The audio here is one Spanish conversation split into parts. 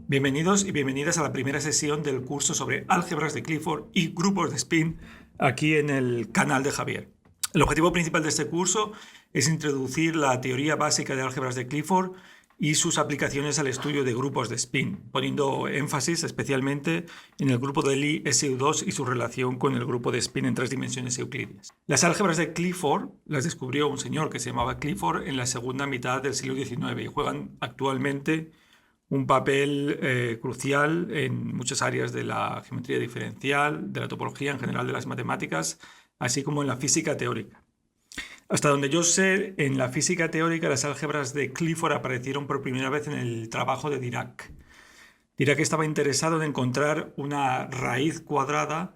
Bienvenidos y bienvenidas a la primera sesión del curso sobre álgebras de Clifford y grupos de spin aquí en el canal de Javier. El objetivo principal de este curso es introducir la teoría básica de álgebras de Clifford y sus aplicaciones al estudio de grupos de spin, poniendo énfasis especialmente en el grupo de Lie SU2 y su relación con el grupo de spin en 3 dimensiones euclidias. Las álgebras de Clifford las descubrió un señor que se llamaba Clifford en la segunda mitad del siglo XIX y juegan actualmente un papel crucial en muchas áreas de la geometría diferencial, de la topología en general de las matemáticas, así como en la física teórica. Hasta donde yo sé, en la física teórica las álgebras de Clifford aparecieron por primera vez en el trabajo de Dirac. Dirac estaba interesado en encontrar una raíz cuadrada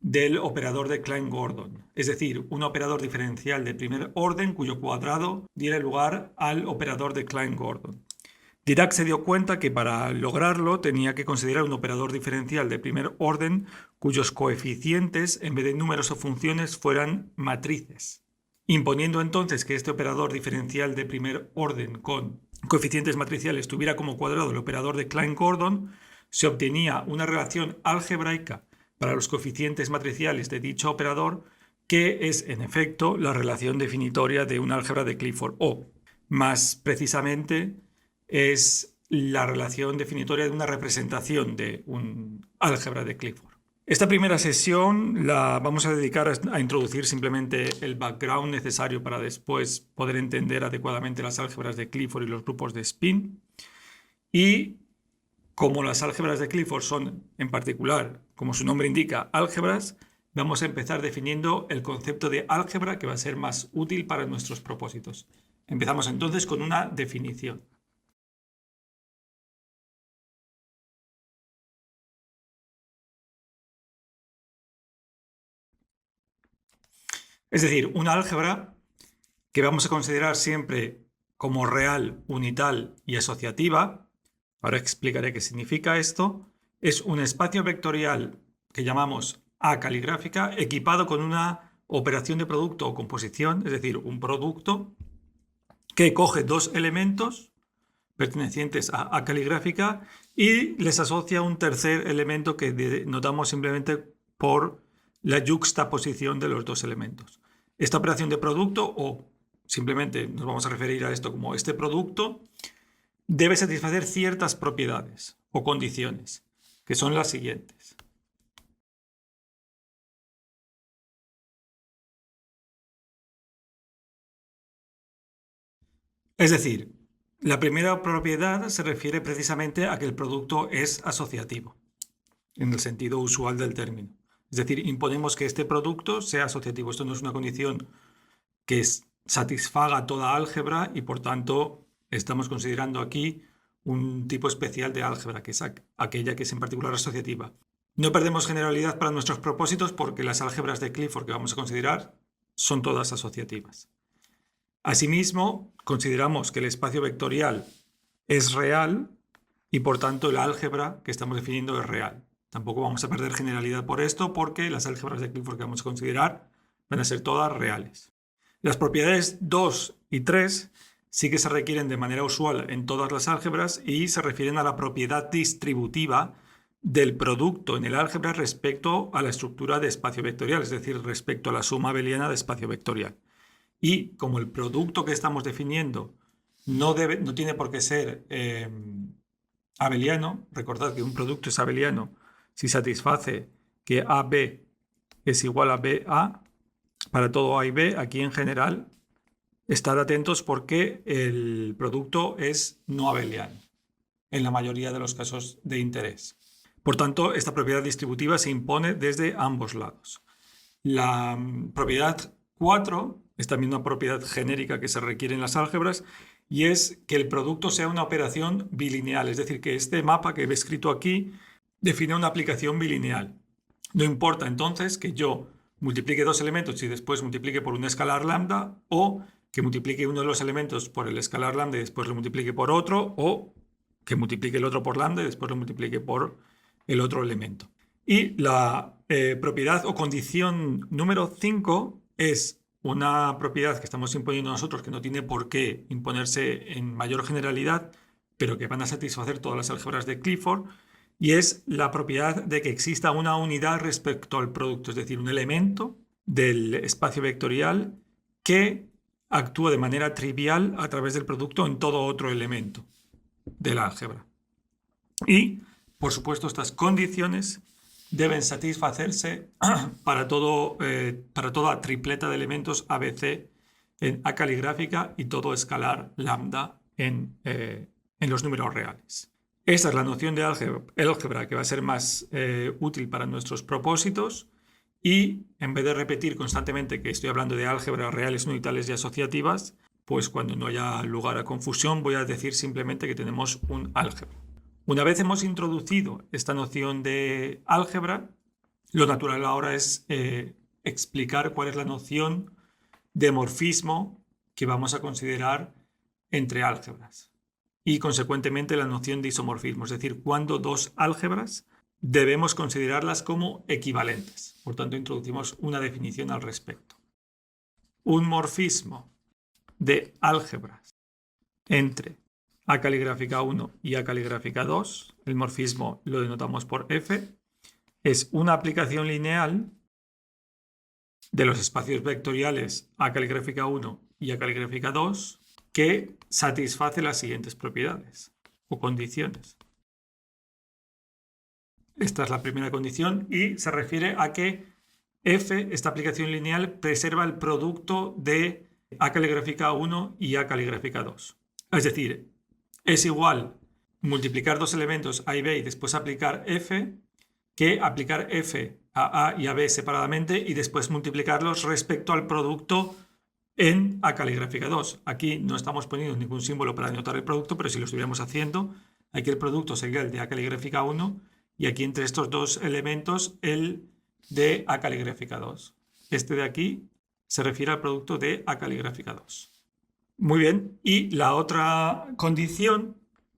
del operador de Klein-Gordon, es decir, un operador diferencial de primer orden cuyo cuadrado diera lugar al operador de Klein-Gordon. Dirac se dio cuenta que para lograrlo tenía que considerar un operador diferencial de primer orden cuyos coeficientes, en vez de números o funciones, fueran matrices, imponiendo entonces que este operador diferencial de primer orden con coeficientes matriciales tuviera como cuadrado el operador de Klein-Gordon. Se obtenía una relación algebraica para los coeficientes matriciales de dicho operador, que es en efecto la relación definitoria de un álgebra de Clifford, o más precisamente es la relación definitoria de una representación de un álgebra de Clifford. Esta primera sesión la vamos a dedicar a introducir simplemente el background necesario para después poder entender adecuadamente las álgebras de Clifford y los grupos de spin. Y como las álgebras de Clifford son, en particular, como su nombre indica, álgebras, vamos a empezar definiendo el concepto de álgebra que va a ser más útil para nuestros propósitos. Empezamos entonces con una definición. Es decir, una álgebra que vamos a considerar siempre como real, unital y asociativa, ahora explicaré qué significa esto, es un espacio vectorial que llamamos A caligráfica equipado con una operación de producto o composición, es decir, un producto que coge dos elementos pertenecientes a A caligráfica y les asocia un tercer elemento que denotamos simplemente por la yuxtaposición de los dos elementos. Esta operación de producto, o simplemente nos vamos a referir a esto como este producto, debe satisfacer ciertas propiedades o condiciones, que son las siguientes. Es decir, la primera propiedad se refiere precisamente a que el producto es asociativo, en el sentido usual del término. Es decir, imponemos que este producto sea asociativo. Esto no es una condición que satisfaga toda álgebra y, por tanto, estamos considerando aquí un tipo especial de álgebra, que es aquella que es en particular asociativa. No perdemos generalidad para nuestros propósitos porque las álgebras de Clifford que vamos a considerar son todas asociativas. Asimismo, consideramos que el espacio vectorial es real y, por tanto, el álgebra que estamos definiendo es real. Tampoco vamos a perder generalidad por esto porque las álgebras de Clifford que vamos a considerar van a ser todas reales. Las propiedades 2 y 3 sí que se requieren de manera usual en todas las álgebras y se refieren a la propiedad distributiva del producto en el álgebra respecto a la estructura de espacio vectorial, es decir, respecto a la suma abeliana de espacio vectorial. Y como el producto que estamos definiendo no tiene por qué ser abeliano, recordad que un producto es abeliano si satisface que AB es igual a BA, para todo A y B, aquí en general, estad atentos porque el producto es no abeliano en la mayoría de los casos de interés. Por tanto, esta propiedad distributiva se impone desde ambos lados. La propiedad 4 es también una propiedad genérica que se requiere en las álgebras y es que el producto sea una operación bilineal, es decir, que este mapa que he escrito aquí define una aplicación bilineal. No importa entonces que yo multiplique dos elementos y después multiplique por un escalar lambda, o que multiplique uno de los elementos por el escalar lambda y después lo multiplique por otro, o que multiplique el otro por lambda y después lo multiplique por el otro elemento. Y la propiedad o condición número 5 es una propiedad que estamos imponiendo nosotros que no tiene por qué imponerse en mayor generalidad, pero que van a satisfacer todas las álgebras de Clifford, y es la propiedad de que exista una unidad respecto al producto, es decir, un elemento del espacio vectorial que actúa de manera trivial a través del producto en todo otro elemento de la álgebra. Y, por supuesto, estas condiciones deben satisfacerse para toda tripleta de elementos ABC en A caligráfica y todo escalar lambda en los números reales. Esta es la noción de álgebra que va a ser más útil para nuestros propósitos, y en vez de repetir constantemente que estoy hablando de álgebras reales, unitarias y asociativas, pues cuando no haya lugar a confusión voy a decir simplemente que tenemos un álgebra. Una vez hemos introducido esta noción de álgebra, lo natural ahora es explicar cuál es la noción de morfismo que vamos a considerar entre álgebras y, consecuentemente, la noción de isomorfismo, es decir, cuando dos álgebras debemos considerarlas como equivalentes. Por tanto, introducimos una definición al respecto. Un morfismo de álgebras entre A caligráfica 1 y A caligráfica 2, el morfismo lo denotamos por F, es una aplicación lineal de los espacios vectoriales A caligráfica 1 y A caligráfica 2 que satisface las siguientes propiedades o condiciones. Esta es la primera condición y se refiere a que F, esta aplicación lineal, preserva el producto de A caligráfica 1 y A caligráfica 2. Es decir, es igual multiplicar dos elementos A y B y después aplicar F que aplicar F a A y a B separadamente y después multiplicarlos respecto al producto en A caligráfica 2. Aquí no estamos poniendo ningún símbolo para denotar el producto, pero si lo estuviéramos haciendo, aquí el producto sería el de A caligráfica 1 y aquí entre estos dos elementos el de A caligráfica 2. Este de aquí se refiere al producto de A caligráfica 2. Muy bien, y la otra condición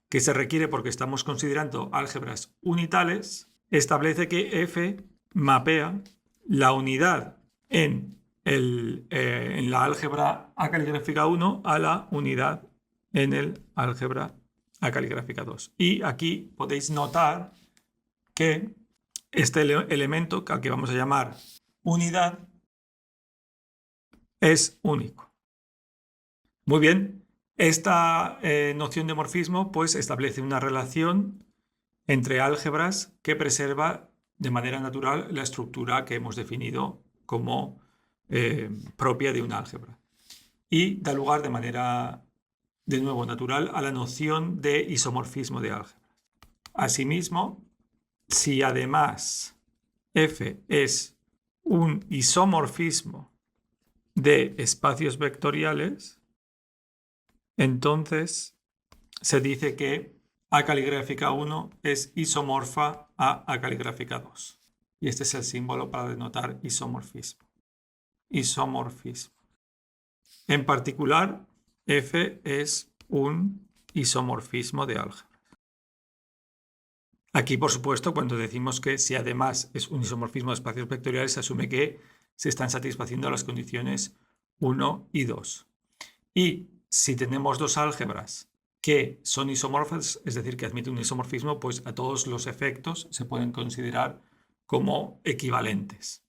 que se requiere porque estamos considerando álgebras unitales establece que F mapea la unidad en la álgebra A caligráfica 1 a la unidad en el álgebra A caligráfica 2. Y aquí podéis notar que este elemento, al que vamos a llamar unidad, es único. Muy bien, esta noción de morfismo pues establece una relación entre álgebras que preserva de manera natural la estructura que hemos definido como propia de una álgebra y da lugar de manera, de nuevo, natural a la noción de isomorfismo de álgebras. Asimismo, si además F es un isomorfismo de espacios vectoriales, entonces se dice que A caligráfica 1 es isomorfa a A caligráfica 2. Y este es el símbolo para denotar isomorfismo. Isomorfismo. En particular, F es un isomorfismo de álgebra. Aquí, por supuesto, cuando decimos que si además es un isomorfismo de espacios vectoriales, se asume que se están satisfaciendo las condiciones 1 y 2. Y si tenemos dos álgebras que son isomorfas, es decir, que admiten un isomorfismo, pues a todos los efectos se pueden considerar como equivalentes.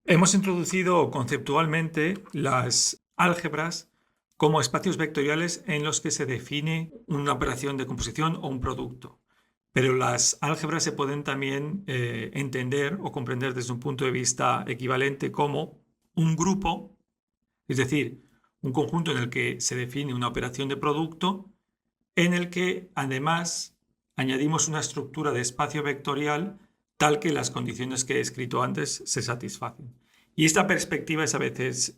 Hemos introducido conceptualmente las álgebras como espacios vectoriales en los que se define una operación de composición o un producto. Pero las álgebras se pueden también entender o comprender desde un punto de vista equivalente como un grupo, es decir, un conjunto en el que se define una operación de producto en el que además añadimos una estructura de espacio vectorial tal que las condiciones que he escrito antes se satisfacen. Y esta perspectiva es a veces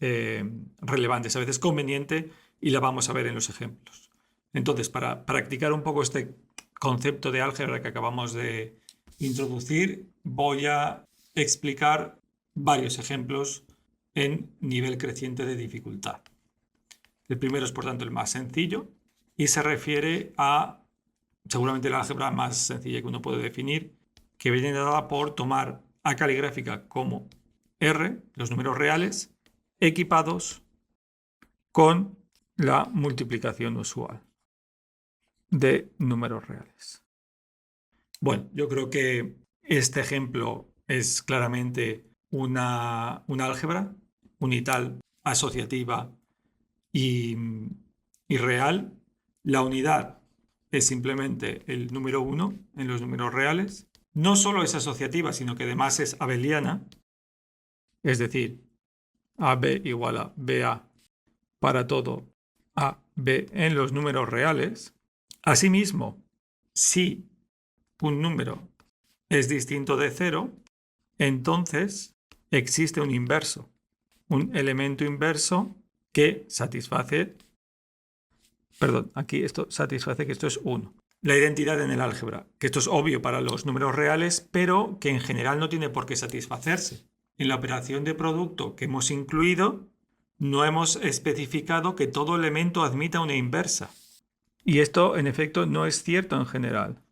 relevante, es a veces conveniente y la vamos a ver en los ejemplos. Entonces, para practicar un poco este concepto de álgebra que acabamos de introducir, voy a explicar varios ejemplos en nivel creciente de dificultad. El primero es, por tanto, el más sencillo y se refiere a, seguramente, la álgebra más sencilla que uno puede definir, que viene dada por tomar A caligráfica como R, los números reales, equipados con la multiplicación usual. de números reales. Bueno, yo creo que este ejemplo es claramente una álgebra unital, asociativa y real. La unidad es simplemente el número 1 en los números reales. No solo es asociativa, sino que además es abeliana, es decir, AB igual a BA para todo AB en los números reales. Asimismo, si un número es distinto de 0, entonces existe un inverso, un elemento inverso que satisface, perdón, aquí esto satisface que esto es 1. La identidad en el álgebra, que esto es obvio para los números reales, pero que en general no tiene por qué satisfacerse. En la operación de producto que hemos incluido, no hemos especificado que todo elemento admita una inversa. Y esto, en efecto, no es cierto en general.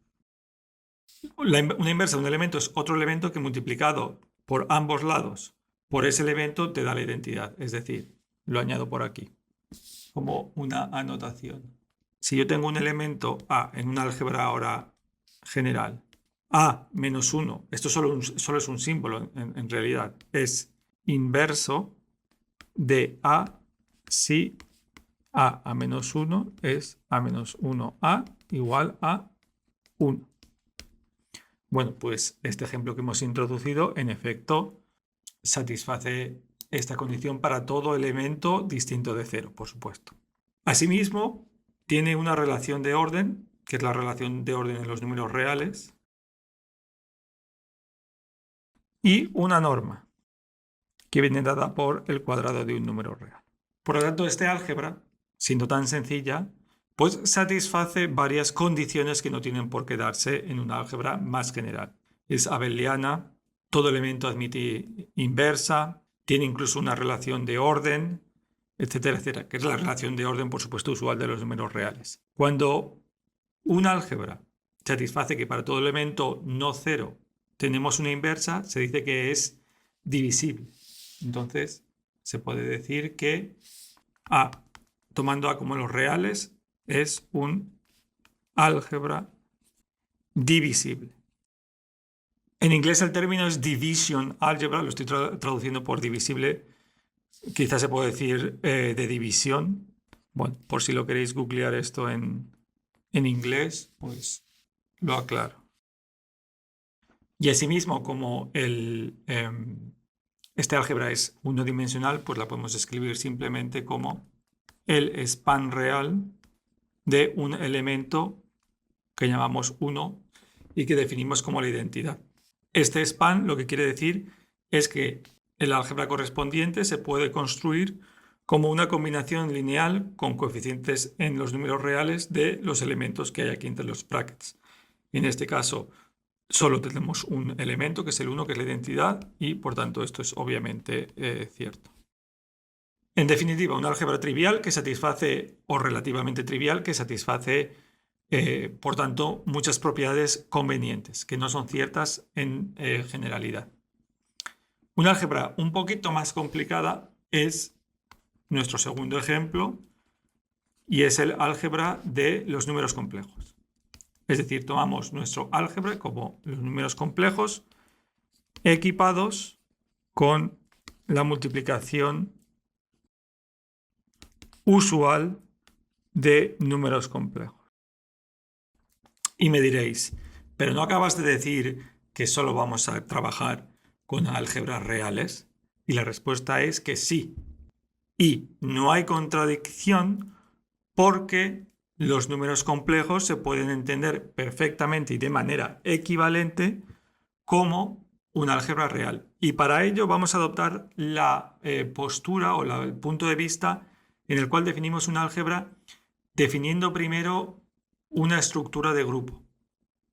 Una inversa de un elemento es otro elemento que multiplicado por ambos lados por ese elemento te da la identidad. Es decir, lo añado por aquí como una anotación. Si yo tengo un elemento A en un álgebra ahora general, A menos 1, esto solo es un símbolo en realidad, es inverso de A si A menos 1 es A menos 1A igual a 1. Bueno, pues este ejemplo que hemos introducido, en efecto, satisface esta condición para todo elemento distinto de 0, por supuesto. Asimismo, tiene una relación de orden, que es la relación de orden en los números reales, y una norma, que viene dada por el cuadrado de un número real. Por lo tanto, este álgebra, siendo tan sencilla, pues satisface varias condiciones que no tienen por qué darse en una álgebra más general. Es abeliana, todo elemento admite inversa, tiene incluso una relación de orden, etcétera, etcétera, que es la relación de orden, por supuesto, usual de los números reales. Cuando un álgebra satisface que para todo elemento no cero tenemos una inversa, se dice que es divisible. Entonces, se puede decir que A, tomando A como los reales, es un álgebra divisible. En inglés el término es division algebra, lo estoy traduciendo por divisible. Quizás se puede decir de división. Bueno, por si lo queréis googlear esto en inglés, pues lo aclaro. Y asimismo, como este álgebra es unidimensional, pues la podemos escribir simplemente como el span real de un elemento que llamamos 1 y que definimos como la identidad. Este span lo que quiere decir es que el álgebra correspondiente se puede construir como una combinación lineal con coeficientes en los números reales de los elementos que hay aquí entre los brackets. En este caso, solo tenemos un elemento, que es el 1, que es la identidad, y por tanto esto es obviamente cierto. En definitiva, un álgebra trivial que satisface, o relativamente trivial, que satisface, por tanto, muchas propiedades convenientes, que no son ciertas en generalidad. Una álgebra un poquito más complicada es nuestro segundo ejemplo, y es el álgebra de los números complejos. Es decir, tomamos nuestro álgebra como los números complejos equipados con la multiplicación usual de números complejos. Y me diréis, pero ¿no acabas de decir que solo vamos a trabajar con álgebras reales? Y la respuesta es que sí. Y no hay contradicción porque los números complejos se pueden entender perfectamente y de manera equivalente como un álgebra real. Y para ello vamos a adoptar la postura o el punto de vista en el cual definimos un álgebra definiendo primero una estructura de grupo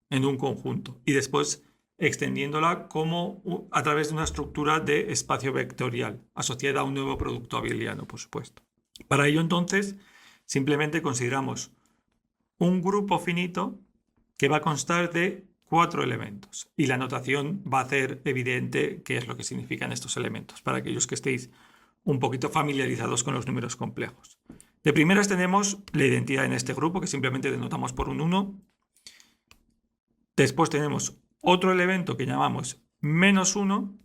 en un conjunto y después extendiéndola como a través de una estructura de espacio vectorial asociada a un nuevo producto abeliano, por supuesto. Para ello, entonces, simplemente consideramos un grupo finito que va a constar de 4 elementos y la notación va a hacer evidente qué es lo que significan estos elementos para aquellos que estéis un poquito familiarizados con los números complejos. De primeras tenemos la identidad en este grupo, que simplemente denotamos por un 1. Después tenemos otro elemento que llamamos -1,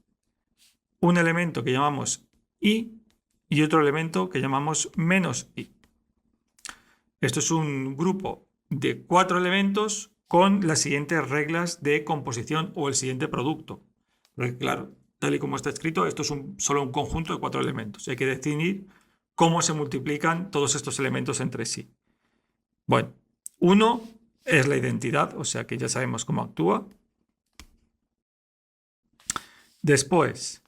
un elemento que llamamos i y otro elemento que llamamos -i. Esto es un grupo de 4 elementos con las siguientes reglas de composición o el siguiente producto. Porque claro, tal y como está escrito, esto es solo un conjunto de 4 elementos. Hay que definir cómo se multiplican todos estos elementos entre sí. Bueno, 1 es la identidad, o sea que ya sabemos cómo actúa. Después,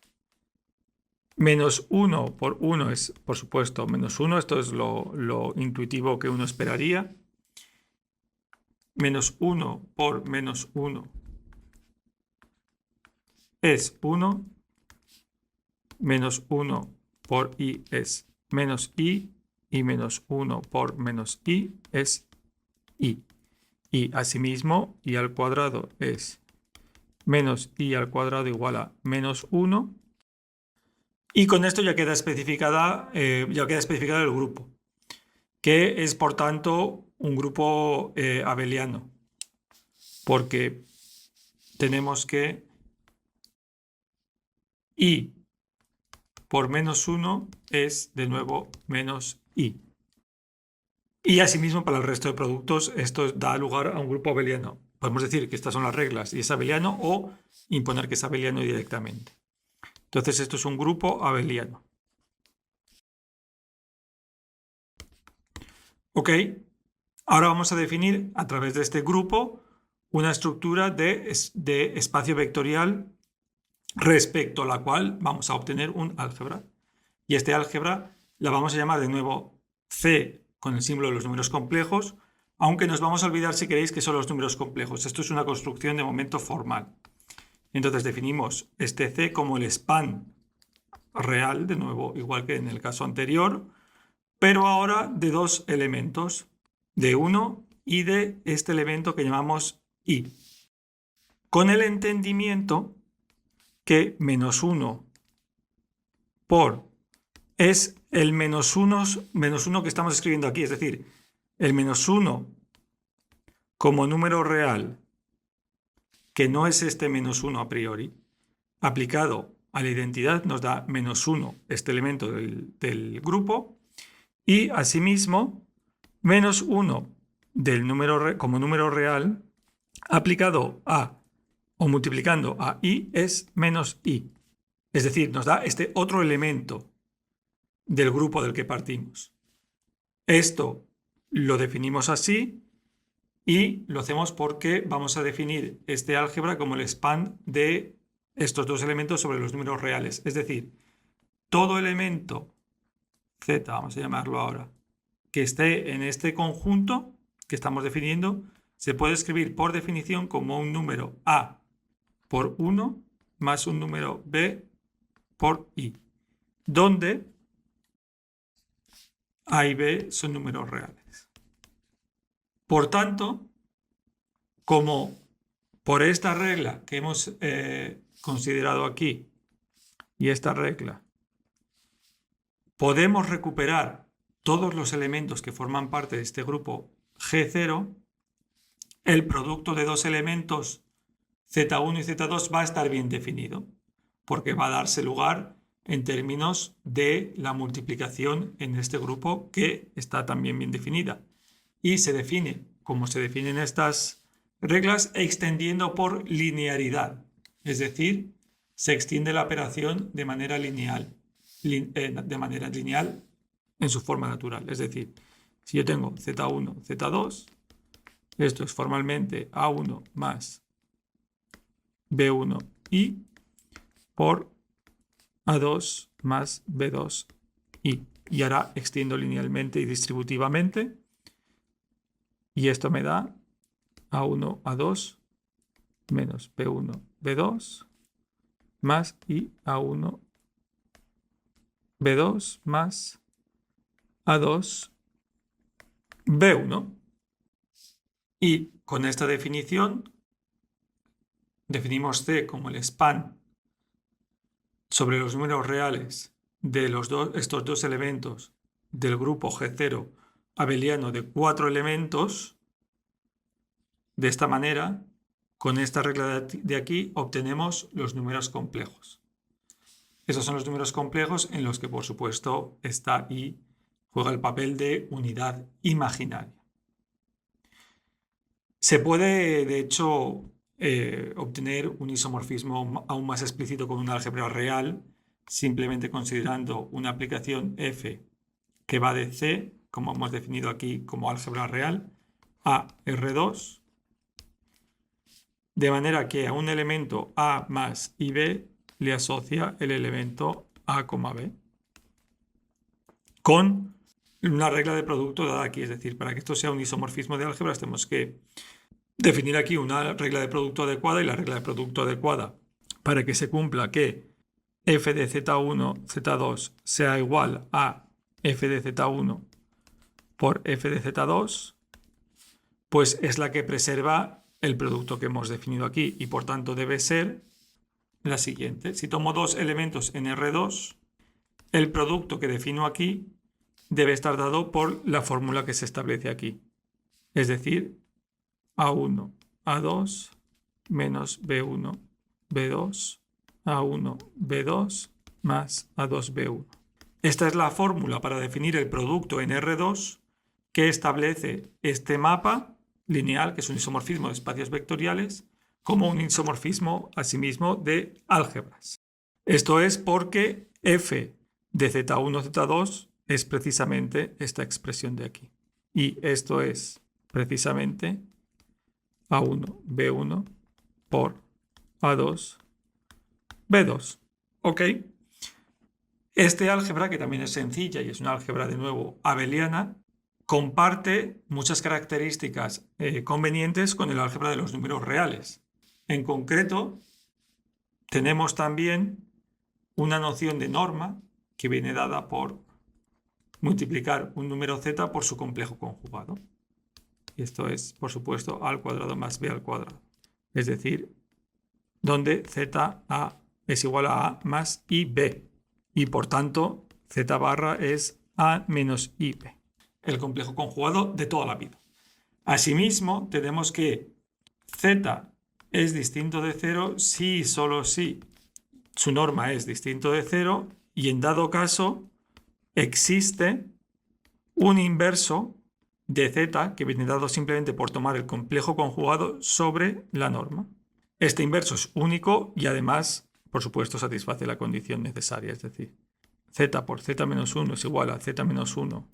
-1 por 1 es, por supuesto, -1. Esto es lo intuitivo que uno esperaría. -1 por -1 es 1. -1 por i es -i. Y -1 por -i es i. Y asimismo, i al cuadrado es -i al cuadrado igual a -1. Y con esto ya queda especificado el grupo, que es por tanto un grupo abeliano, porque tenemos que i por -1 es de nuevo -i. Y asimismo para el resto de productos esto da lugar a un grupo abeliano. Podemos decir que estas son las reglas y es abeliano o imponer que es abeliano directamente. Entonces esto es un grupo abeliano. Ok, ahora vamos a definir a través de este grupo una estructura de espacio vectorial respecto a la cual vamos a obtener un álgebra. Y este álgebra la vamos a llamar de nuevo C con el símbolo de los números complejos, aunque nos vamos a olvidar si queréis que son los números complejos. Esto es una construcción de momento formal. Entonces definimos este C como el span real, de nuevo, igual que en el caso anterior, pero ahora de 2 elementos, de 1 y de este elemento que llamamos i. Con el entendimiento que -1 por es el -1 que estamos escribiendo aquí, es decir, el -1 como número real, que no es este -1 a priori, aplicado a la identidad nos da -1 este elemento del grupo, y asimismo -1 del número como número real aplicado a o multiplicando a i es -i. Es decir, nos da este otro elemento del grupo del que partimos. Esto lo definimos así y lo hacemos porque vamos a definir este álgebra como el span de estos 2 elementos sobre los números reales. Es decir, todo elemento z, vamos a llamarlo ahora, que esté en este conjunto que estamos definiendo, se puede escribir por definición como un número a por 1 más un número b por i, donde a y b son números reales. Por tanto, como por esta regla que hemos considerado aquí y esta regla, podemos recuperar todos los elementos que forman parte de este grupo G0, el producto de 2 elementos Z1 y Z2 va a estar bien definido, porque va a darse lugar en términos de la multiplicación en este grupo que está también bien definida. Y se define, como se definen estas reglas, extendiendo por linearidad. Es decir, se extiende la operación de manera lineal en su forma natural. Es decir, si yo tengo Z1, Z2, esto es formalmente A1 más B1 i por A2 más B2 i. Y ahora extiendo linealmente y distributivamente. Y esto me da A1, A2 menos B1, B2 más i A1, B2 más A2, B1. Y con esta definición definimos C como el span sobre los números reales de estos 2 elementos del grupo G0 abeliano de 4 elementos, de esta manera, con esta regla de aquí, obtenemos los números complejos. Esos son los números complejos en los que, por supuesto, esta I juega el papel de unidad imaginaria. Se puede, de hecho, obtener un isomorfismo aún más explícito con un álgebra real, simplemente considerando una aplicación f que va de C, como hemos definido aquí como álgebra real, a R2, de manera que a un elemento A más IB le asocia el elemento A, B, con una regla de producto dada aquí. Es decir, para que esto sea un isomorfismo de álgebras tenemos que definir aquí una regla de producto adecuada, y la regla de producto adecuada para que se cumpla que f de z1, z2 sea igual a f de z1 por f de z2, pues es la que preserva el producto que hemos definido aquí, y por tanto debe ser la siguiente. Si tomo dos elementos en R2, el producto que defino aquí debe estar dado por la fórmula que se establece aquí. Es decir, A1, A2, menos B1, B2, A1, B2, más A2, B1. Esta es la fórmula para definir el producto en R2 que establece este mapa lineal, que es un isomorfismo de espacios vectoriales, como un isomorfismo asimismo de álgebras. Esto es porque f de z1, z2 es precisamente esta expresión de aquí. Y esto es precisamente A1, B1 por A2, B2. ¿Ok? Este álgebra, que también es sencilla y es una álgebra de nuevo abeliana, comparte muchas características convenientes con el álgebra de los números reales. En concreto, tenemos también una noción de norma que viene dada por multiplicar un número z por su complejo conjugado. Y esto es, por supuesto, a al cuadrado más b al cuadrado. Es decir, donde za es igual a a más ib. Y por tanto, z barra es a menos ib. El complejo conjugado de toda la vida. Asimismo, tenemos que z es distinto de 0 si y solo si su norma es distinto de 0, y en dado caso existe un inverso de z que viene dado simplemente por tomar el complejo conjugado sobre la norma. Este inverso es único y además, por supuesto, satisface la condición necesaria, es decir, z por z menos 1 es igual a z menos 1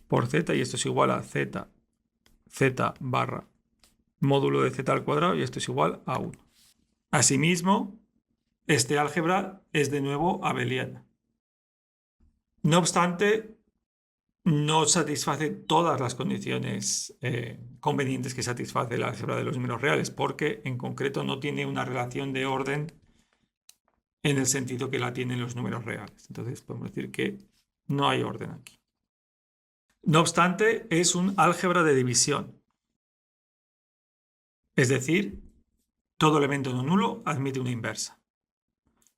por z, y esto es igual a z barra módulo de z al cuadrado, y esto es igual a 1. Asimismo, este álgebra es de nuevo abeliana. No obstante, no satisface todas las condiciones convenientes que satisface el álgebra de los números reales, porque en concreto no tiene una relación de orden en el sentido que la tienen los números reales. Entonces podemos decir que no hay orden aquí. No obstante, es un álgebra de división. Es decir, todo elemento no nulo admite una inversa,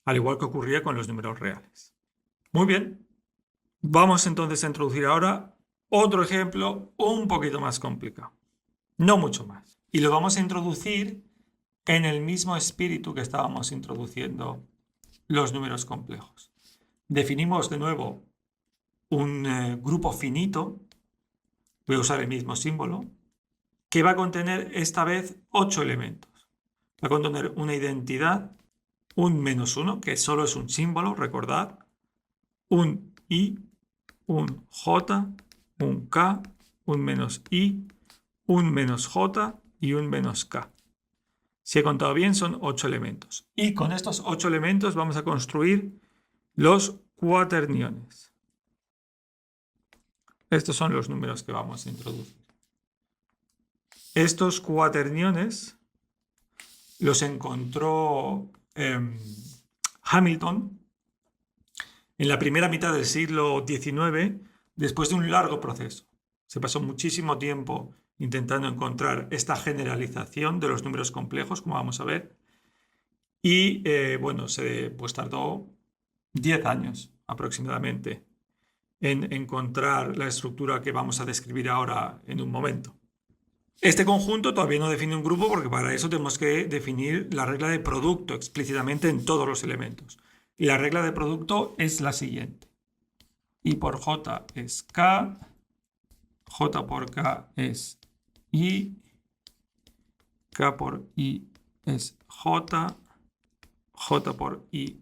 al igual que ocurría con los números reales. Muy bien, vamos entonces a introducir ahora otro ejemplo un poquito más complicado, no mucho más. Y lo vamos a introducir en el mismo espíritu que estábamos introduciendo los números complejos. Definimos de nuevo un grupo finito, voy a usar el mismo símbolo, que va a contener esta vez 8 elementos. Va a contener una identidad, un menos 1, que solo es un símbolo, recordad, un i, un j, un k, un menos i, un menos j y un menos k. Si he contado bien, son 8 elementos. Y con estos 8 elementos vamos a construir los cuaterniones. Estos son los números que vamos a introducir. Estos cuaterniones los encontró Hamilton en la primera mitad del siglo XIX, después de un largo proceso. Se pasó muchísimo tiempo intentando encontrar esta generalización de los números complejos, como vamos a ver, y bueno, tardó 10 años aproximadamente en encontrar la estructura que vamos a describir ahora en un momento. Este conjunto todavía no define un grupo porque para eso tenemos que definir la regla de producto explícitamente en todos los elementos. Y la regla de producto es la siguiente. I por J es K, J por K es I, K por I es J, J por I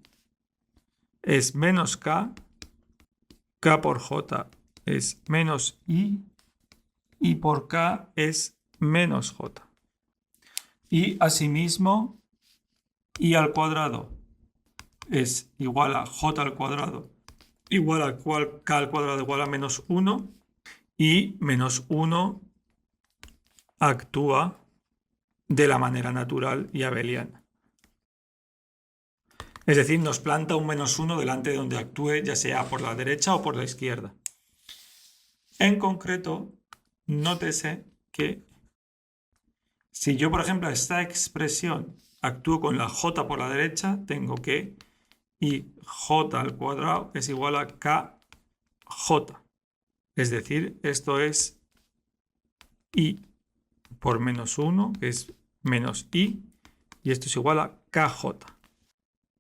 es menos K, K por J es menos I por K es menos J. Y asimismo, I al cuadrado es igual a J al cuadrado igual a K al cuadrado igual a menos 1 y menos 1 actúa de la manera natural y abeliana. Es decir, nos planta un menos 1 delante de donde actúe, ya sea por la derecha o por la izquierda. En concreto, nótese que si yo, por ejemplo, esta expresión actúo con la J por la derecha, tengo que IJ al cuadrado es igual a KJ. Es decir, esto es I por menos 1, que es menos I, y esto es igual a KJ.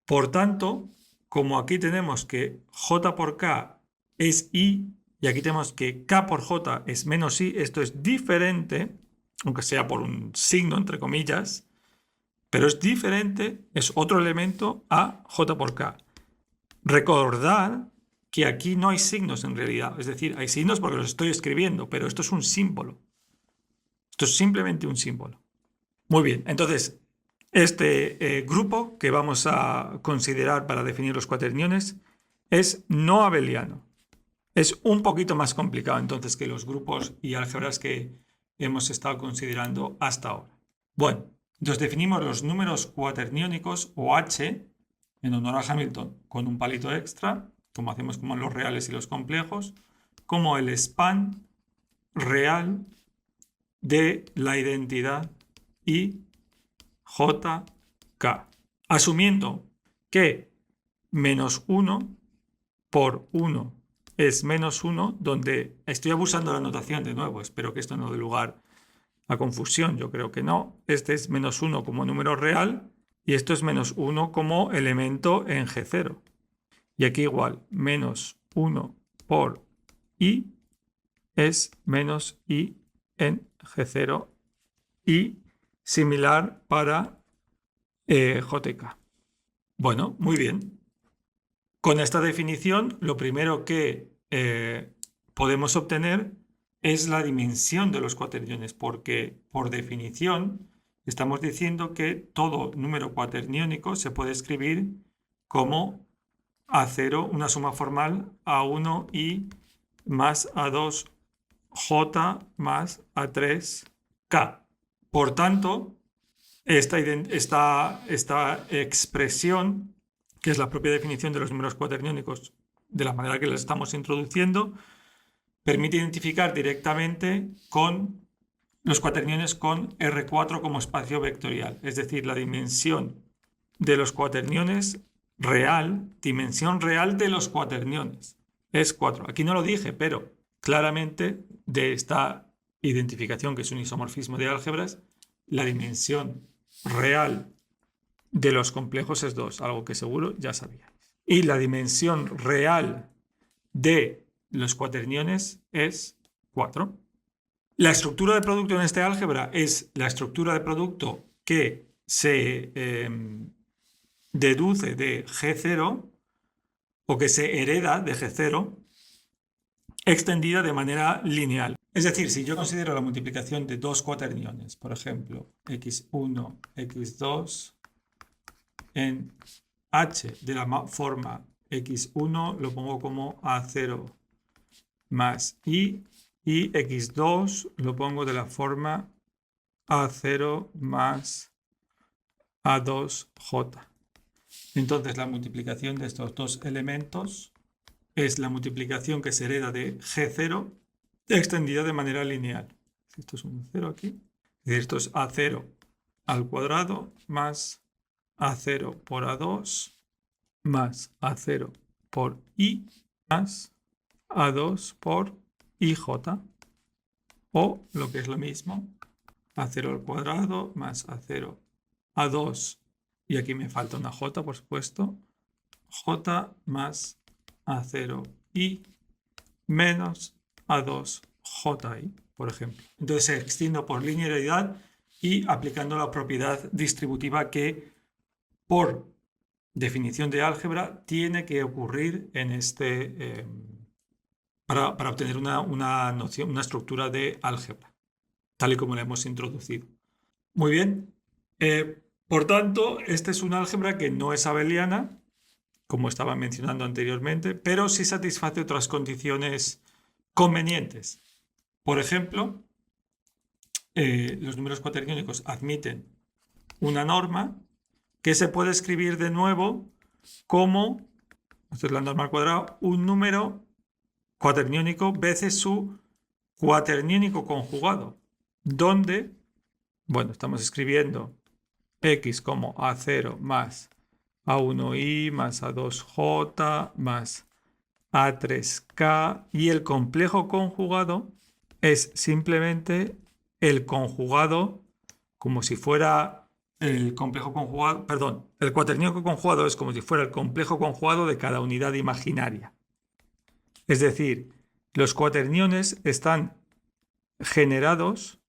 Por tanto, como aquí tenemos que J por K es I, y aquí tenemos que K por J es menos I, esto es diferente, aunque sea por un signo, entre comillas, pero es diferente, es otro elemento a J por K. Recordad que aquí no hay signos en realidad, es decir, hay signos porque los estoy escribiendo, pero esto es un símbolo. Esto es simplemente un símbolo. Muy bien, entonces, este grupo que vamos a considerar para definir los cuaterniones es no abeliano. Es un poquito más complicado entonces que los grupos y álgebras que hemos estado considerando hasta ahora. Bueno, entonces definimos los números cuaterniónicos o H en honor a Hamilton con un palito extra, como hacemos con los reales y los complejos, como el span real de la identidad IJK, asumiendo que menos 1 por 1 es menos 1, donde estoy abusando de la notación de nuevo, espero que esto no dé lugar a confusión, yo creo que no. Este es menos 1 como número real y esto es menos 1 como elemento en G0. Y aquí igual, menos 1 por I es menos I en G0 y similar para JK. Bueno, muy bien. Con esta definición, lo primero que podemos obtener es la dimensión de los cuaterniones, porque por definición estamos diciendo que todo número cuaterniónico se puede escribir como A0, una suma formal A1i más A2j más A3k. Por tanto, esta expresión, que es la propia definición de los números cuaterniónicos de la manera que la estamos introduciendo, permite identificar directamente con los cuaterniones con R4 como espacio vectorial, es decir, la dimensión de los cuaterniones real, dimensión real de los cuaterniones, es 4. Aquí no lo dije, pero claramente de esta identificación, que es un isomorfismo de álgebras, la dimensión real de los complejos es 2, algo que seguro ya sabíais. Y la dimensión real de los cuaterniones es 4. La estructura de producto en este álgebra es la estructura de producto que se deduce de G0 o que se hereda de G0 extendida de manera lineal. Es decir, si yo considero la multiplicación de dos cuaterniones, por ejemplo, x1, x2, en h de la forma x1 lo pongo como a0 más i, y x2 lo pongo de la forma a0 más a2j. Entonces la multiplicación de estos dos elementos es la multiplicación que se hereda de G0 extendida de manera lineal. Esto es un 0 aquí. Es decir, esto es A0 al cuadrado más A0 por A2 más A0 por I más A2 por IJ. O, lo que es lo mismo, A0 al cuadrado más A0, A2, y aquí me falta una J, por supuesto, J más A0i menos A2ji, por ejemplo. Entonces se extiendo por linealidad y aplicando la propiedad distributiva que, por definición de álgebra, tiene que ocurrir en para obtener una noción, una estructura de álgebra, tal y como la hemos introducido. Muy bien. Por tanto, esta es una álgebra que no es abeliana, como estaba mencionando anteriormente, pero sí satisface otras condiciones convenientes. Por ejemplo, los números cuaterniónicos admiten una norma que se puede escribir de nuevo como, esta es la norma al cuadrado, un número cuaterniónico veces su cuaterniónico conjugado, donde, bueno, estamos escribiendo x como A0 más A1i más A2j más A3k, y el complejo conjugado es simplemente el conjugado, como si fuera el complejo conjugado, perdón, el cuaterniónico conjugado es como si fuera el complejo conjugado de cada unidad imaginaria. Es decir, los cuaterniones están generados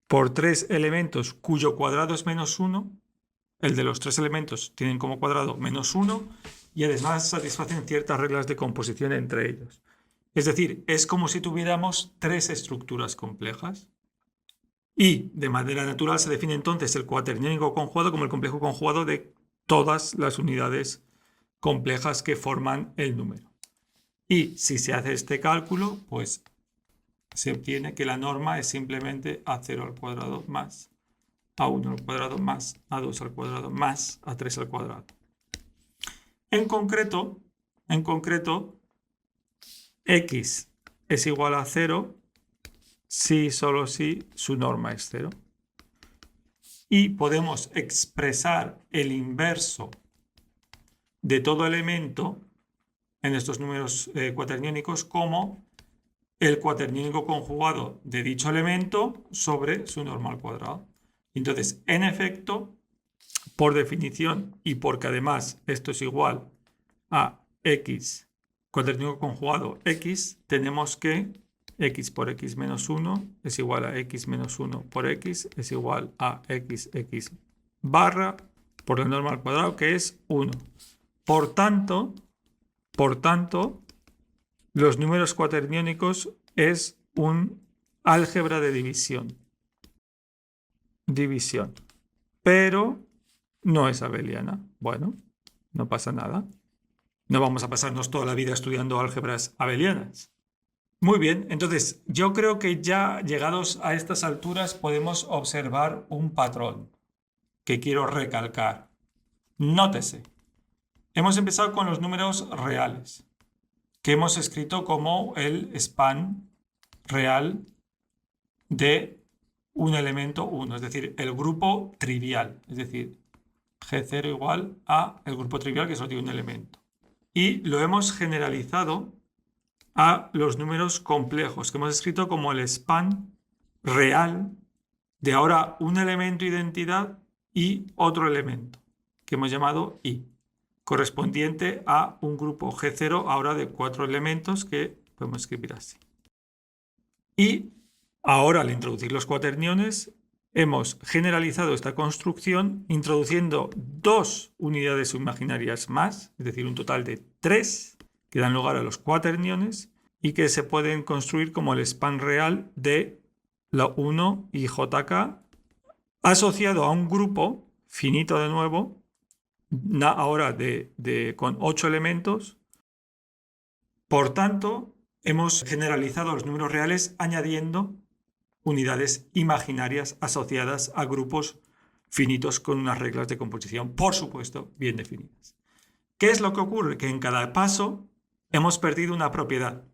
por tres elementos cuyo cuadrado es -1. El de los tres elementos tienen como cuadrado -1 y además satisfacen ciertas reglas de composición entre ellos. Es decir, es como si tuviéramos tres estructuras complejas. Y de manera natural se define entonces el cuaterniónico conjugado como el complejo conjugado de todas las unidades complejas que forman el número. Y si se hace este cálculo, pues se obtiene que la norma es simplemente A0 al cuadrado más A1 al cuadrado más A2 al cuadrado más A3 al cuadrado. En concreto, x es igual a 0 si, solo si, su norma es 0. Y podemos expresar el inverso de todo elemento en estos números cuaterniónicos como el cuaterniónico conjugado de dicho elemento sobre su norma al cuadrado. Entonces, en efecto, por definición y porque además esto es igual a x, cuaterniónico conjugado x, tenemos que x por x menos 1 es igual a x menos 1 por x es igual a x barra por la norma al cuadrado, que es 1. Por tanto, los números cuaterniónicos es un álgebra de división. Pero no es abeliana. Bueno, no pasa nada. No vamos a pasarnos toda la vida estudiando álgebras abelianas. Muy bien, entonces yo creo que ya llegados a estas alturas podemos observar un patrón que quiero recalcar. Nótese, hemos empezado con los números reales, que hemos escrito como el span real de un elemento 1, es decir, el grupo trivial, es decir, G0 igual a el grupo trivial que solo tiene un elemento. Y lo hemos generalizado a los números complejos, que hemos escrito como el span real de ahora un elemento identidad y otro elemento, que hemos llamado I, correspondiente a un grupo G0 ahora de 4 elementos que podemos escribir así. Y ahora, al introducir los cuaterniones, hemos generalizado esta construcción introduciendo 2 unidades imaginarias más, es decir, un total de 3 que dan lugar a los cuaterniones y que se pueden construir como el span real de la 1 y JK asociado a un grupo finito de nuevo, ahora con 8 elementos. Por tanto, hemos generalizado los números reales añadiendo unidades imaginarias asociadas a grupos finitos con unas reglas de composición, por supuesto, bien definidas. ¿Qué es lo que ocurre? Que en cada paso hemos perdido una propiedad.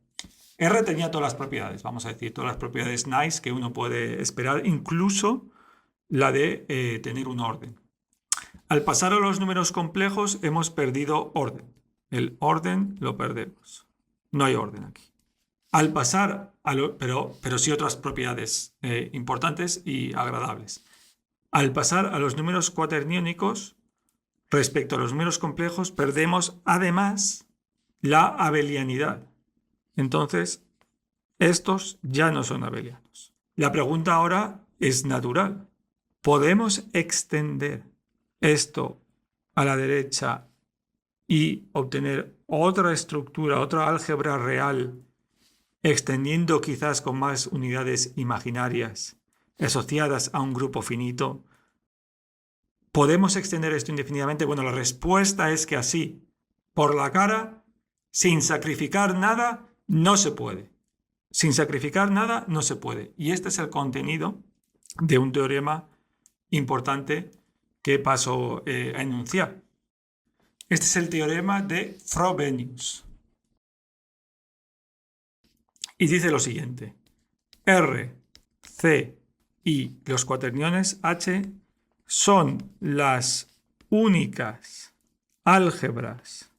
R tenía todas las propiedades, vamos a decir, todas las propiedades nice que uno puede esperar, incluso la de tener un orden. Al pasar a los números complejos hemos perdido orden. El orden lo perdemos. No hay orden aquí. Al pasar pero sí otras propiedades importantes y agradables. Al pasar a los números cuaterniónicos, respecto a los números complejos, perdemos además la abelianidad. Entonces, estos ya no son abelianos. La pregunta ahora es natural. ¿Podemos extender esto a la derecha y obtener otra estructura, otra álgebra real, extendiendo quizás con más unidades imaginarias asociadas a un grupo finito? ¿Podemos extender esto indefinidamente? Bueno, la respuesta es que así, por la cara, sin sacrificar nada, no se puede. Sin sacrificar nada, no se puede. Y este es el contenido de un teorema importante que paso a enunciar. Este es el teorema de Frobenius. Y dice lo siguiente. R, C y los cuaterniones H son las únicas álgebras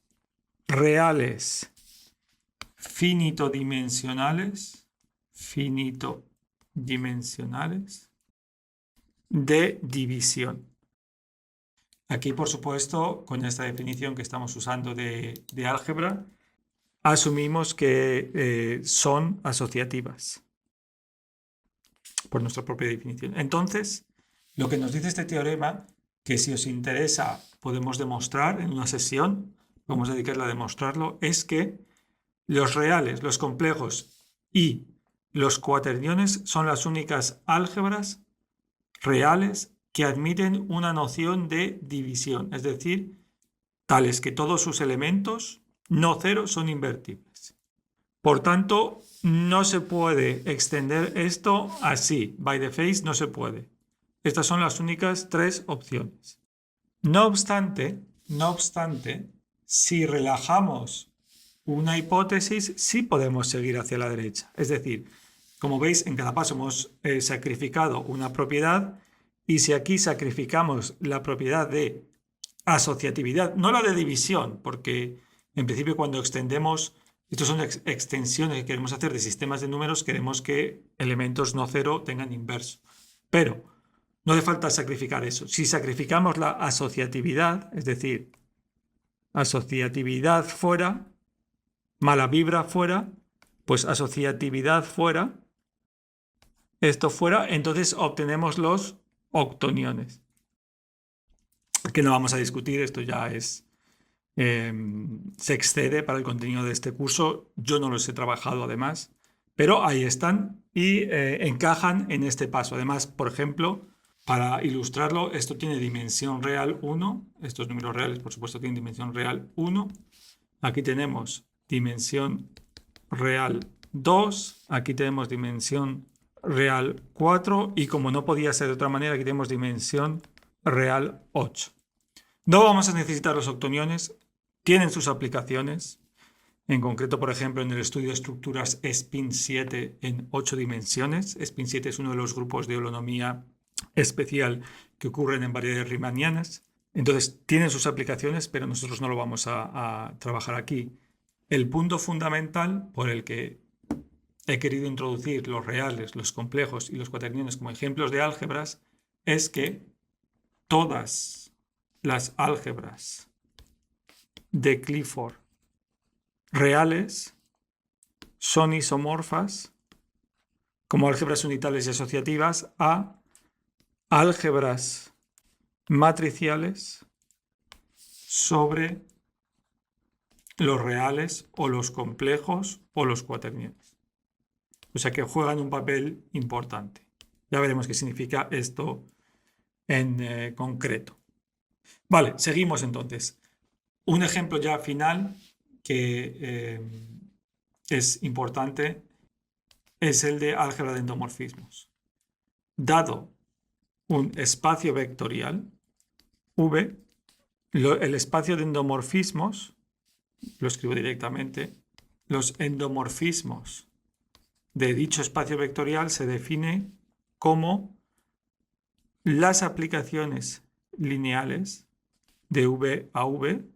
reales finitodimensionales de división. Aquí, por supuesto, con esta definición que estamos usando de álgebra, asumimos que son asociativas por nuestra propia definición. Entonces, lo que nos dice este teorema, que si os interesa podemos demostrar en una sesión, vamos a dedicarla a demostrarlo, es que los reales, los complejos y los cuaterniones son las únicas álgebras reales que admiten una noción de división, es decir, tales que todos sus elementos no cero son invertibles. Por tanto, no se puede extender esto así, by the face no se puede. Estas son las únicas tres opciones. No obstante, si relajamos una hipótesis, sí podemos seguir hacia la derecha. Es decir, como veis, en cada paso hemos sacrificado una propiedad, y si aquí sacrificamos la propiedad de asociatividad, no la de división, porque en principio cuando extendemos, estas son extensiones que queremos hacer de sistemas de números, queremos que elementos no cero tengan inverso. Pero no hace falta sacrificar eso. Si sacrificamos la asociatividad, es decir, asociatividad fuera, mala vibra fuera, pues asociatividad fuera, esto fuera, entonces obtenemos los octoniones. Que no vamos a discutir, esto ya es se excede para el contenido de este curso. Yo no los he trabajado además, pero ahí están y encajan en este paso. Además, por ejemplo, para ilustrarlo, esto tiene dimensión real 1. Estos números reales, por supuesto, tienen dimensión real 1. Aquí tenemos dimensión real 2. Aquí tenemos dimensión real 4. Y como no podía ser de otra manera, aquí tenemos dimensión real 8. No vamos a necesitar los octoniones. Tienen sus aplicaciones. En concreto, por ejemplo, en el estudio de estructuras Spin 7 en 8 dimensiones. Spin 7 es uno de los grupos de holonomía especial que ocurren en variedades riemannianas. Entonces, tienen sus aplicaciones, pero nosotros no lo vamos a trabajar aquí. El punto fundamental por el que he querido introducir los reales, los complejos y los cuaterniones como ejemplos de álgebras es que todas las álgebras de Clifford reales son isomorfas como álgebras unitarias y asociativas a álgebras matriciales sobre los reales o los complejos o los cuaterniones. O sea que juegan un papel importante. Ya veremos qué significa esto en concreto. Vale, seguimos entonces. Un ejemplo ya final que es importante es el de álgebra de endomorfismos. Dado un espacio vectorial, V, el espacio de endomorfismos, lo escribo directamente, los endomorfismos de dicho espacio vectorial se define como las aplicaciones lineales de V a V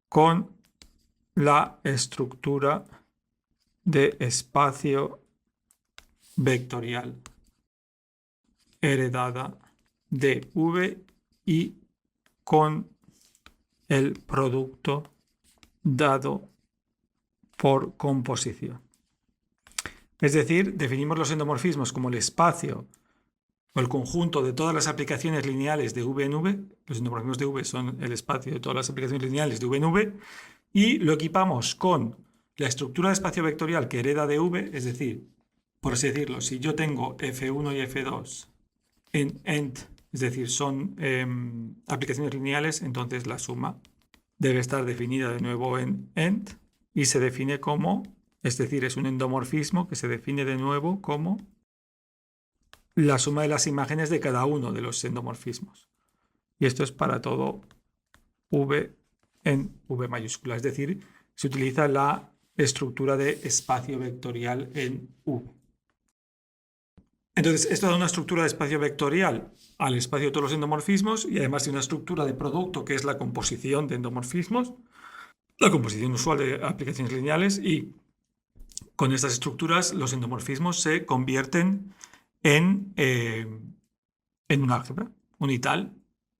con la estructura de espacio vectorial heredada de V y con el producto dado por composición. Es decir, definimos los endomorfismos como el espacio o el conjunto de todas las aplicaciones lineales de V en V. Los endomorfismos de V son el espacio de todas las aplicaciones lineales de V en V, y lo equipamos con la estructura de espacio vectorial que hereda de V, es decir, por así decirlo, si yo tengo F1 y F2 en ENT, es decir, son aplicaciones lineales, entonces la suma debe estar definida de nuevo en ENT y se define como, es decir, es un endomorfismo que se define de nuevo como la suma de las imágenes de cada uno de los endomorfismos. Y esto es para todo V en V mayúscula, es decir, se utiliza la estructura de espacio vectorial en V. Entonces, esto da una estructura de espacio vectorial al espacio de todos los endomorfismos y además de una estructura de producto que es la composición de endomorfismos, la composición usual de aplicaciones lineales, y con estas estructuras los endomorfismos se convierten en un álgebra unital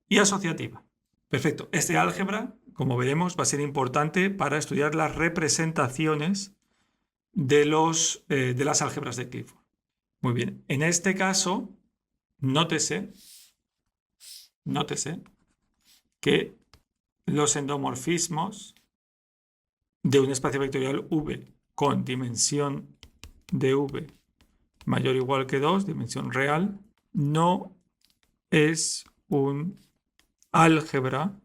y asociativa. Perfecto. Este álgebra, como veremos, va a ser importante para estudiar las representaciones de las álgebras de Clifford. Muy bien. En este caso, nótese que los endomorfismos de un espacio vectorial V con dimensión de V mayor o igual que 2, dimensión real, no es un álgebra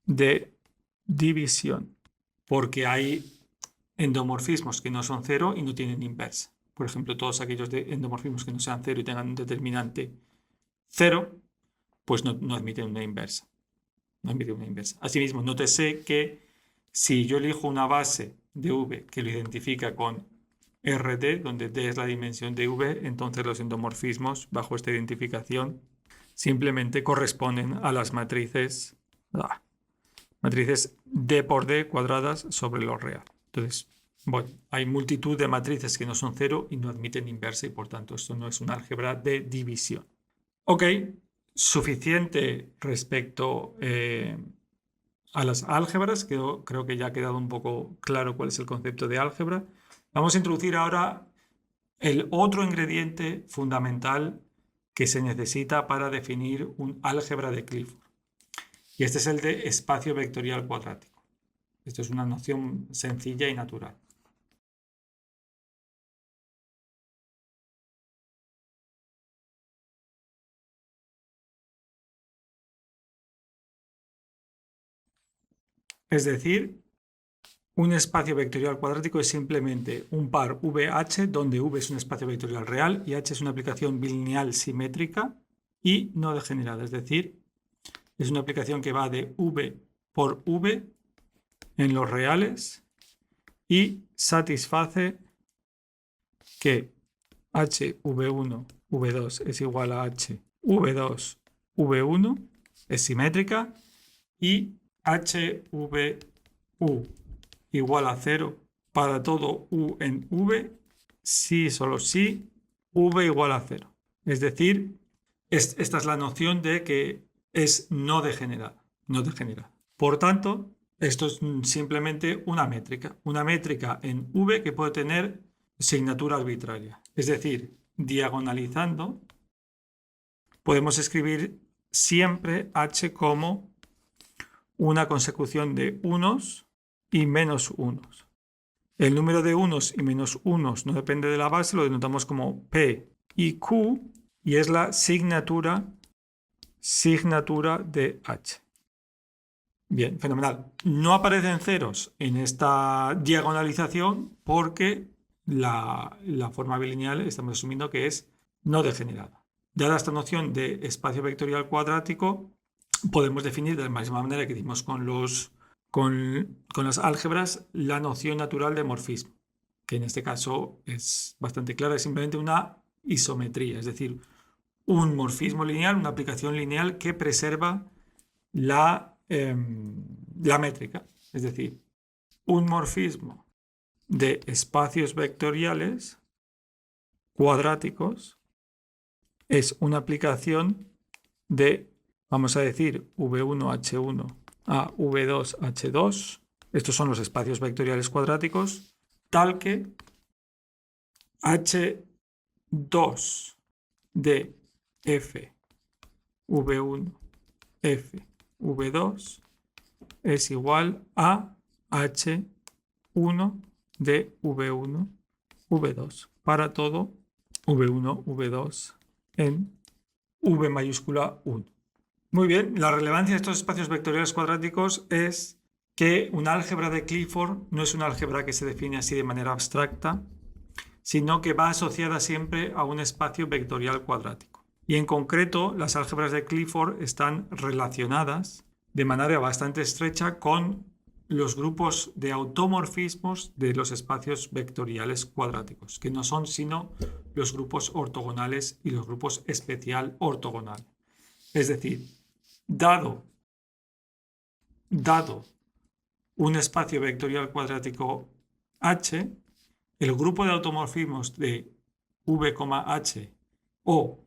de división, porque hay endomorfismos que no son cero y no tienen inversa. Por ejemplo, todos aquellos endomorfismos que no sean cero y tengan un determinante cero, pues no admiten una inversa. No admiten una inversa. Asimismo, nótese que si yo elijo una base de V que lo identifica con RD, donde D es la dimensión de V, entonces los endomorfismos bajo esta identificación simplemente corresponden a las matrices D por D cuadradas sobre lo real. Entonces, bueno, hay multitud de matrices que no son cero y no admiten inversa y por tanto esto no es un álgebra de división. Ok, suficiente respecto a las álgebras. Creo que ya ha quedado un poco claro cuál es el concepto de álgebra. Vamos a introducir ahora el otro ingrediente fundamental que se necesita para definir un álgebra de Clifford. Y este es el de espacio vectorial cuadrático. Esto es una noción sencilla y natural. Es decir, un espacio vectorial cuadrático es simplemente un par VH, donde V es un espacio vectorial real y H es una aplicación bilineal simétrica y no degenerada. Es decir, es una aplicación que va de V por V en los reales y satisface que HV1, V2 es igual a HV2, V1, es simétrica, y HVU igual a 0 para todo U en V, si solo si V igual a 0. Es decir, esta es la noción de que es no degenerada. Por tanto, esto es simplemente una métrica en V que puede tener signatura arbitraria. Es decir, diagonalizando, podemos escribir siempre H como una consecución de unos y menos unos. El número de unos y menos unos no depende de la base, lo denotamos como P y Q, y es la signatura de H. Bien, fenomenal. No aparecen ceros en esta diagonalización porque la forma bilineal estamos asumiendo que es no degenerada. Dada esta noción de espacio vectorial cuadrático, podemos definir de la misma manera que hicimos con las álgebras la noción natural de morfismo, que en este caso es bastante clara, es simplemente una isometría, es decir, un morfismo lineal, una aplicación lineal que preserva la métrica. Es decir, un morfismo de espacios vectoriales cuadráticos es una aplicación de, vamos a decir, V1H1 a V2H2. Estos son los espacios vectoriales cuadráticos, tal que H2 de F V1 F V2 es igual a H1 de V1 V2 para todo V1 V2 en V mayúscula 1. Muy bien, la relevancia de estos espacios vectoriales cuadráticos es que una álgebra de Clifford no es una álgebra que se define así de manera abstracta, sino que va asociada siempre a un espacio vectorial cuadrático. Y en concreto, las álgebras de Clifford están relacionadas de manera bastante estrecha con los grupos de automorfismos de los espacios vectoriales cuadráticos, que no son sino los grupos ortogonales y los grupos especial ortogonal. Es decir, dado un espacio vectorial cuadrático H, el grupo de automorfismos de V,H o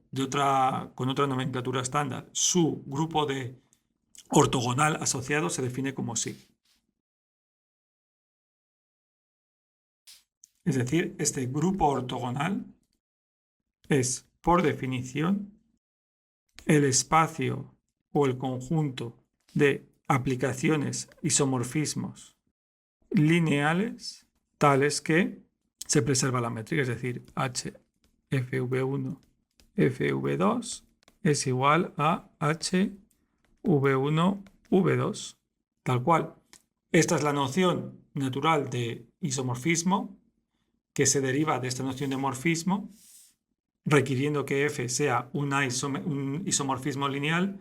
con otra nomenclatura estándar, su grupo de ortogonal asociado se define como sigue. Es decir, este grupo ortogonal es, por definición, el espacio o el conjunto de aplicaciones isomorfismos lineales tales que se preserva la métrica, es decir, HFV1 FV2 es igual a HV1 V2, tal cual. Esta es la noción natural de isomorfismo que se deriva de esta noción de morfismo, requiriendo que F sea un isomorfismo lineal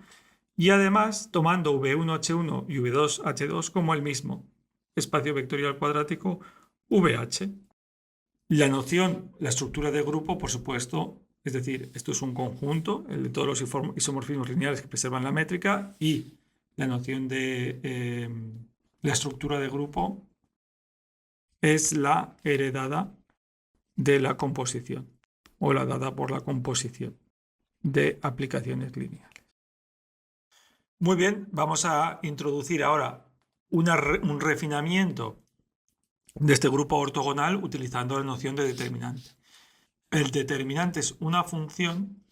y además tomando V1H1 y V2H2 como el mismo espacio vectorial cuadrático VH. La noción, la estructura de grupo, por supuesto, es decir, esto es un conjunto, el de todos los isomorfismos lineales que preservan la métrica, y la noción de la estructura de grupo es la heredada de la composición o la dada por la composición de aplicaciones lineales. Muy bien, vamos a introducir ahora un refinamiento de este grupo ortogonal utilizando la noción de determinante. El determinante es una función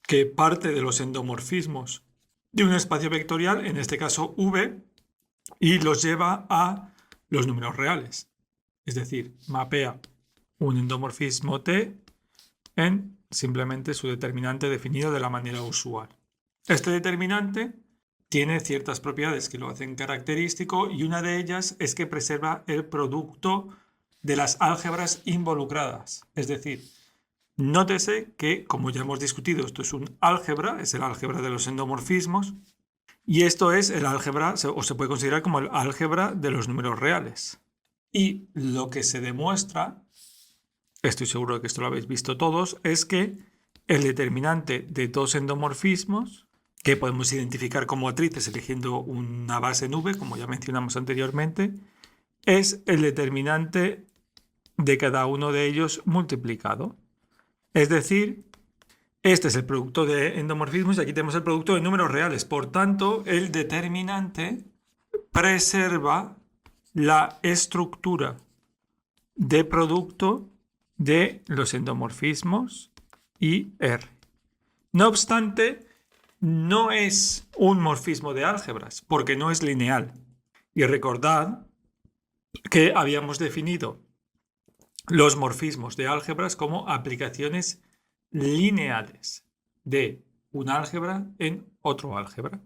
que parte de los endomorfismos de un espacio vectorial, en este caso V, y los lleva a los números reales. Es decir, mapea un endomorfismo T en simplemente su determinante definido de la manera usual. Este determinante tiene ciertas propiedades que lo hacen característico y una de ellas es que preserva el producto de las álgebras involucradas. Es decir, nótese que, como ya hemos discutido, esto es un álgebra, es el álgebra de los endomorfismos, y esto es el álgebra, o se puede considerar como el álgebra de los números reales. Y lo que se demuestra, estoy seguro de que esto lo habéis visto todos, es que el determinante de dos endomorfismos, que podemos identificar como matrices eligiendo una base en V, como ya mencionamos anteriormente, es el determinante de cada uno de ellos multiplicado. Es decir, este es el producto de endomorfismos y aquí tenemos el producto de números reales. Por tanto, el determinante preserva la estructura de producto de los endomorfismos y R. No obstante, no es un morfismo de álgebras, porque no es lineal. Y recordad que habíamos definido los morfismos de álgebras como aplicaciones lineales de un álgebra en otro álgebra.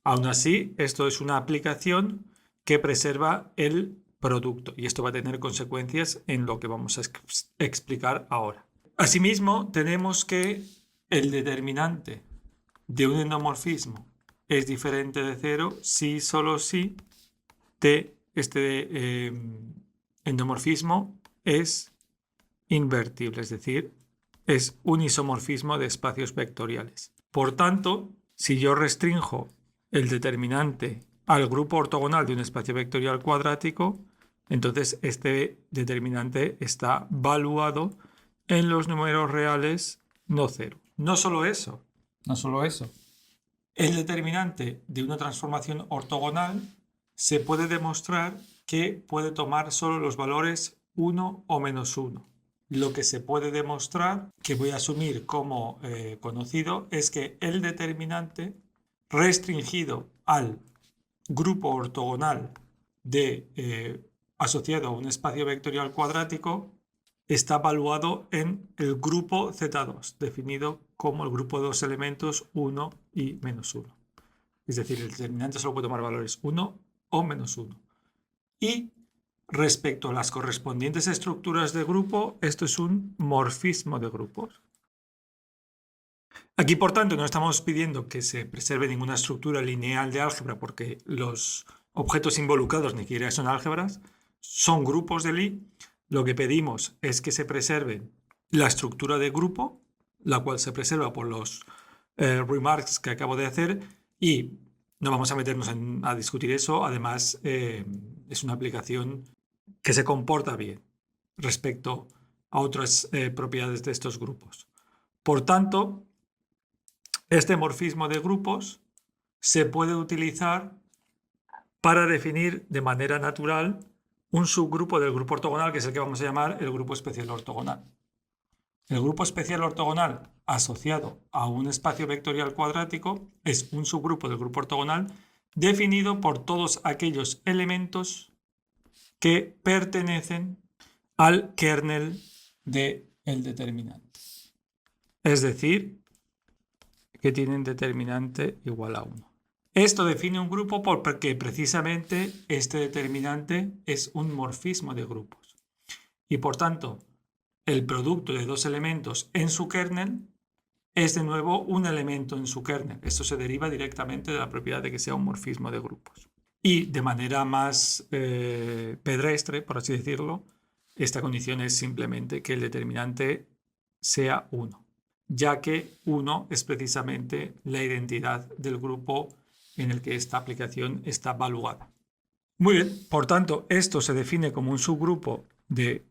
Aún así, esto es una aplicación que preserva el producto y esto va a tener consecuencias en lo que vamos a explicar ahora. Asimismo, tenemos que el determinante de un endomorfismo es diferente de 0 si solo si este endomorfismo es invertible, es decir, es un isomorfismo de espacios vectoriales. Por tanto, si yo restrinjo el determinante al grupo ortogonal de un espacio vectorial cuadrático, entonces este determinante está valuado en los números reales no cero. No solo eso. El determinante de una transformación ortogonal se puede demostrar que puede tomar solo los valores 1 o menos 1. Lo que se puede demostrar, que voy a asumir como conocido, es que el determinante restringido al grupo ortogonal asociado a un espacio vectorial cuadrático está valuado en el grupo Z2, definido como el grupo de dos elementos 1 y menos 1. Es decir, el determinante solo puede tomar valores 1 o menos 1. Y respecto a las correspondientes estructuras de grupo, esto es un morfismo de grupos. Aquí, por tanto, no estamos pidiendo que se preserve ninguna estructura lineal de álgebra porque los objetos involucrados ni siquiera son álgebras, son grupos de Lie. Lo que pedimos es que se preserve la estructura de grupo, la cual se preserva por los remarks que acabo de hacer, y no vamos a meternos a discutir eso. Además, es una aplicación que se comporta bien respecto a otras propiedades de estos grupos. Por tanto, este morfismo de grupos se puede utilizar para definir de manera natural un subgrupo del grupo ortogonal, que es el que vamos a llamar el grupo especial ortogonal. El grupo especial ortogonal asociado a un espacio vectorial cuadrático es un subgrupo del grupo ortogonal definido por todos aquellos elementos que pertenecen al kernel del determinante. Es decir, que tienen determinante igual a 1. Esto define un grupo porque precisamente este determinante es un morfismo de grupos. Y por tanto, el producto de dos elementos en su kernel es de nuevo un elemento en su kernel. Esto se deriva directamente de la propiedad de que sea un morfismo de grupos. Y de manera más pedestre, por así decirlo, esta condición es simplemente que el determinante sea 1, ya que 1 es precisamente la identidad del grupo en el que esta aplicación está valuada. Muy bien, por tanto, esto se define como un subgrupo de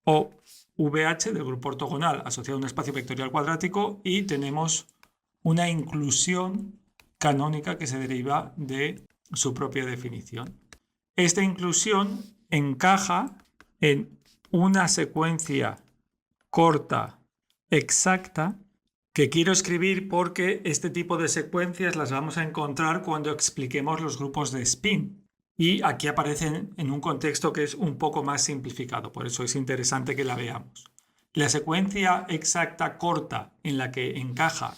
OVH, del grupo ortogonal asociado a un espacio vectorial cuadrático, y tenemos una inclusión canónica que se deriva de su propia definición. Esta inclusión encaja en una secuencia corta, exacta, que quiero escribir porque este tipo de secuencias las vamos a encontrar cuando expliquemos los grupos de spin. Y aquí aparecen en un contexto que es un poco más simplificado, por eso es interesante que la veamos. La secuencia exacta corta en la que encaja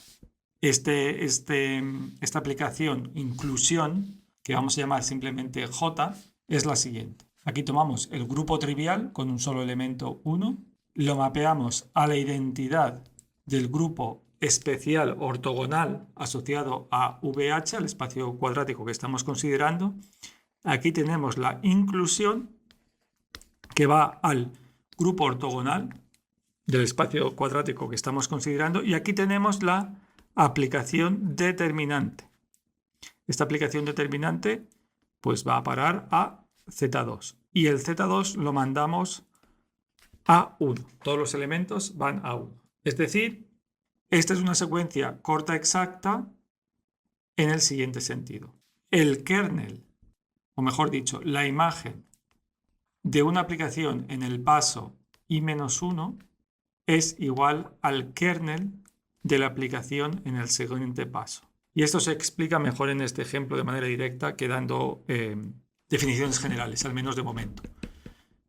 esta aplicación inclusión, que vamos a llamar simplemente J, es la siguiente. Aquí tomamos el grupo trivial con un solo elemento 1, lo mapeamos a la identidad del grupo especial ortogonal asociado a VH, al espacio cuadrático que estamos considerando. Aquí tenemos la inclusión que va al grupo ortogonal del espacio cuadrático que estamos considerando, y aquí tenemos la aplicación determinante. Esta aplicación determinante pues va a parar a Z2 y el Z2 lo mandamos a 1. Todos los elementos van a 1. Es decir, esta es una secuencia corta exacta en el siguiente sentido. El kernel, o mejor dicho, la imagen de una aplicación en el paso i-1 es igual al kernel de la aplicación en el siguiente paso. Y esto se explica mejor en este ejemplo de manera directa que dando definiciones generales, al menos de momento.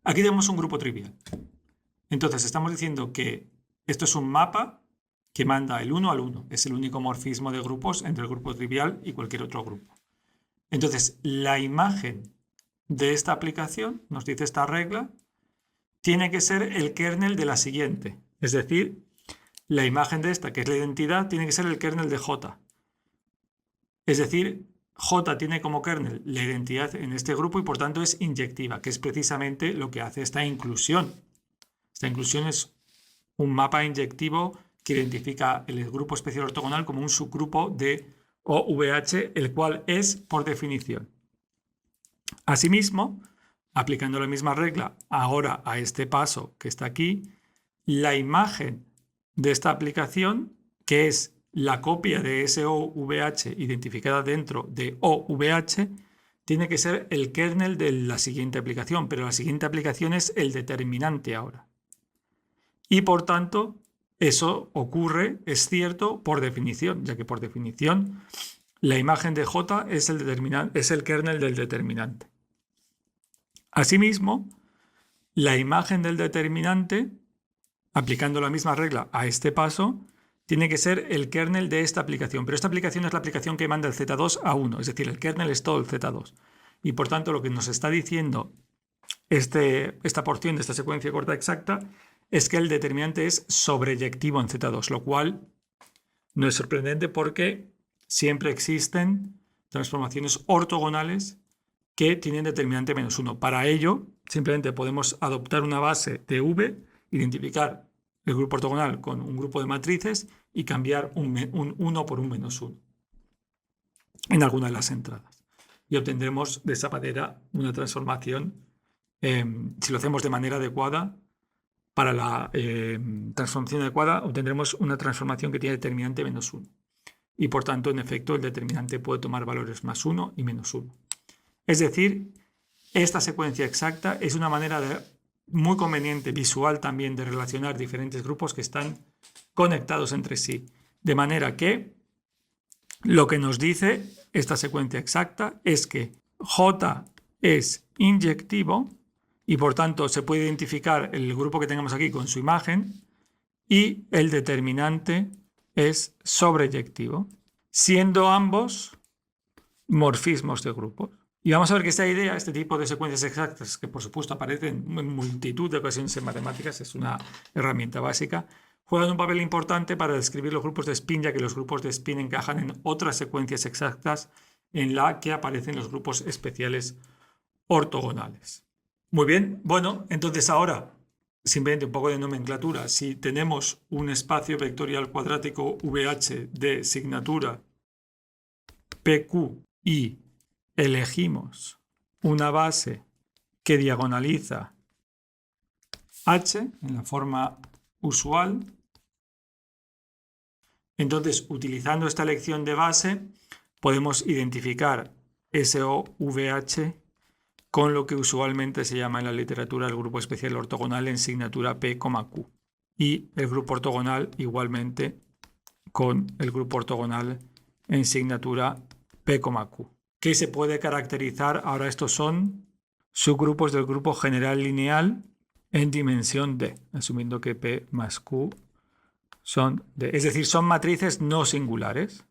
Aquí tenemos un grupo trivial. Entonces estamos diciendo que esto es un mapa que manda el 1 al 1. Es el único morfismo de grupos entre el grupo trivial y cualquier otro grupo. Entonces, la imagen de esta aplicación, nos dice esta regla, tiene que ser el kernel de la siguiente. Es decir, la imagen de esta, que es la identidad, tiene que ser el kernel de J. Es decir, J tiene como kernel la identidad en este grupo y por tanto es inyectiva, que es precisamente lo que hace esta inclusión. Esta inclusión es un mapa inyectivo que identifica el grupo especial ortogonal como un subgrupo de OVH, el cual es por definición. Asimismo, aplicando la misma regla ahora a este paso que está aquí, la imagen de esta aplicación, que es la copia de ese OVH identificada dentro de OVH, tiene que ser el kernel de la siguiente aplicación, pero la siguiente aplicación es el determinante ahora. Y por tanto, eso ocurre, es cierto, por definición, ya que por definición la imagen de J es el kernel del determinante. Asimismo, la imagen del determinante, aplicando la misma regla a este paso, tiene que ser el kernel de esta aplicación. Pero esta aplicación es la aplicación que manda el Z2 a 1, es decir, el kernel es todo el Z2. Y por tanto, lo que nos está diciendo esta porción de esta secuencia corta exacta es que el determinante es sobreyectivo en Z2, lo cual no es sorprendente porque siempre existen transformaciones ortogonales que tienen determinante -1. Para ello, simplemente podemos adoptar una base de V, identificar el grupo ortogonal con un grupo de matrices y cambiar un 1 por un -1 en alguna de las entradas. Y obtendremos de esa manera una transformación, si lo hacemos de manera adecuada, para la transformación adecuada obtendremos una transformación que tiene determinante -1. Y por tanto, en efecto, el determinante puede tomar valores +1 y -1. Es decir, esta secuencia exacta es una manera muy conveniente, visual también, de relacionar diferentes grupos que están conectados entre sí. De manera que lo que nos dice esta secuencia exacta es que J es inyectivo y por tanto se puede identificar el grupo que tengamos aquí con su imagen y el determinante es sobreyectivo, siendo ambos morfismos de grupos. Y vamos a ver que esta idea, este tipo de secuencias exactas, que por supuesto aparecen en multitud de ocasiones en matemáticas, es una herramienta básica, juegan un papel importante para describir los grupos de spin, ya que los grupos de spin encajan en otras secuencias exactas en la que aparecen los grupos especiales ortogonales. Muy bien, bueno, entonces ahora, simplemente un poco de nomenclatura. Si tenemos un espacio vectorial cuadrático VH de signatura PQ y elegimos una base que diagonaliza H en la forma usual, entonces utilizando esta elección de base podemos identificar SOVH con lo que usualmente se llama en la literatura el grupo especial ortogonal en signatura P, Q. Y el grupo ortogonal igualmente con el grupo ortogonal en signatura P, Q. ¿Qué se puede caracterizar? Ahora estos son subgrupos del grupo general lineal en dimensión D, asumiendo que P más Q son D. Es decir, son matrices no singulares.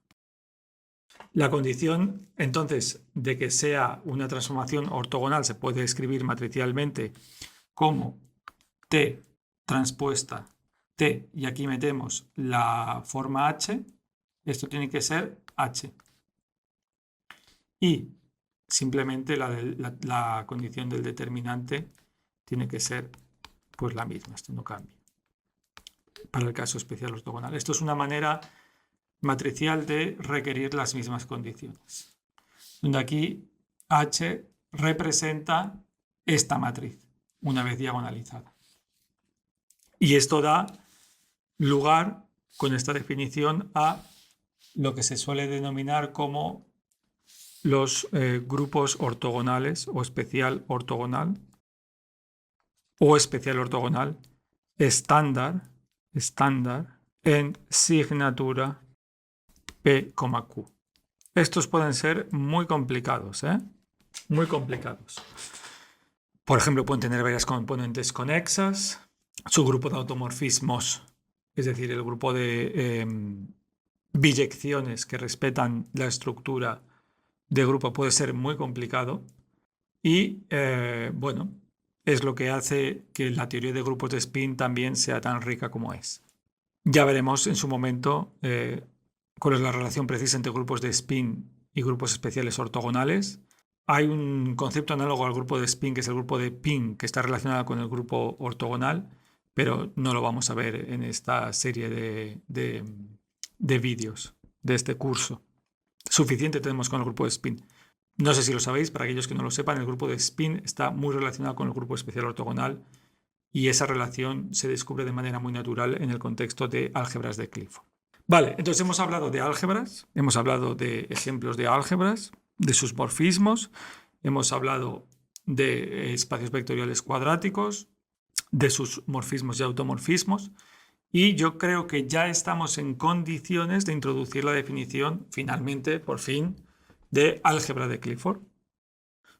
La condición, entonces, de que sea una transformación ortogonal se puede escribir matricialmente como T transpuesta T, y aquí metemos la forma H, esto tiene que ser H. Y simplemente la condición del determinante tiene que ser pues la misma, esto no cambia. Para el caso especial ortogonal. Esto es una manera matricial de requerir las mismas condiciones. Donde aquí H representa esta matriz, una vez diagonalizada. Y esto da lugar, con esta definición, a lo que se suele denominar como los grupos ortogonales o especial ortogonal estándar en signatura P, Q. Estos pueden ser muy complicados, muy complicados. Por ejemplo, pueden tener varias componentes conexas, su grupo de automorfismos, es decir, el grupo de biyecciones que respetan la estructura de grupo puede ser muy complicado y, bueno, es lo que hace que la teoría de grupos de spin también sea tan rica como es. Ya veremos en su momento cuál es la relación precisa entre grupos de spin y grupos especiales ortogonales. Hay un concepto análogo al grupo de spin, que es el grupo de pin, que está relacionado con el grupo ortogonal, pero no lo vamos a ver en esta serie de vídeos de este curso. Suficiente tenemos con el grupo de spin. No sé si lo sabéis, para aquellos que no lo sepan, el grupo de spin está muy relacionado con el grupo especial ortogonal y esa relación se descubre de manera muy natural en el contexto de álgebras de Clifford. Vale, entonces hemos hablado de álgebras, hemos hablado de ejemplos de álgebras, de sus morfismos, hemos hablado de espacios vectoriales cuadráticos, de sus morfismos y automorfismos, y yo creo que ya estamos en condiciones de introducir la definición, finalmente, por fin, de álgebra de Clifford.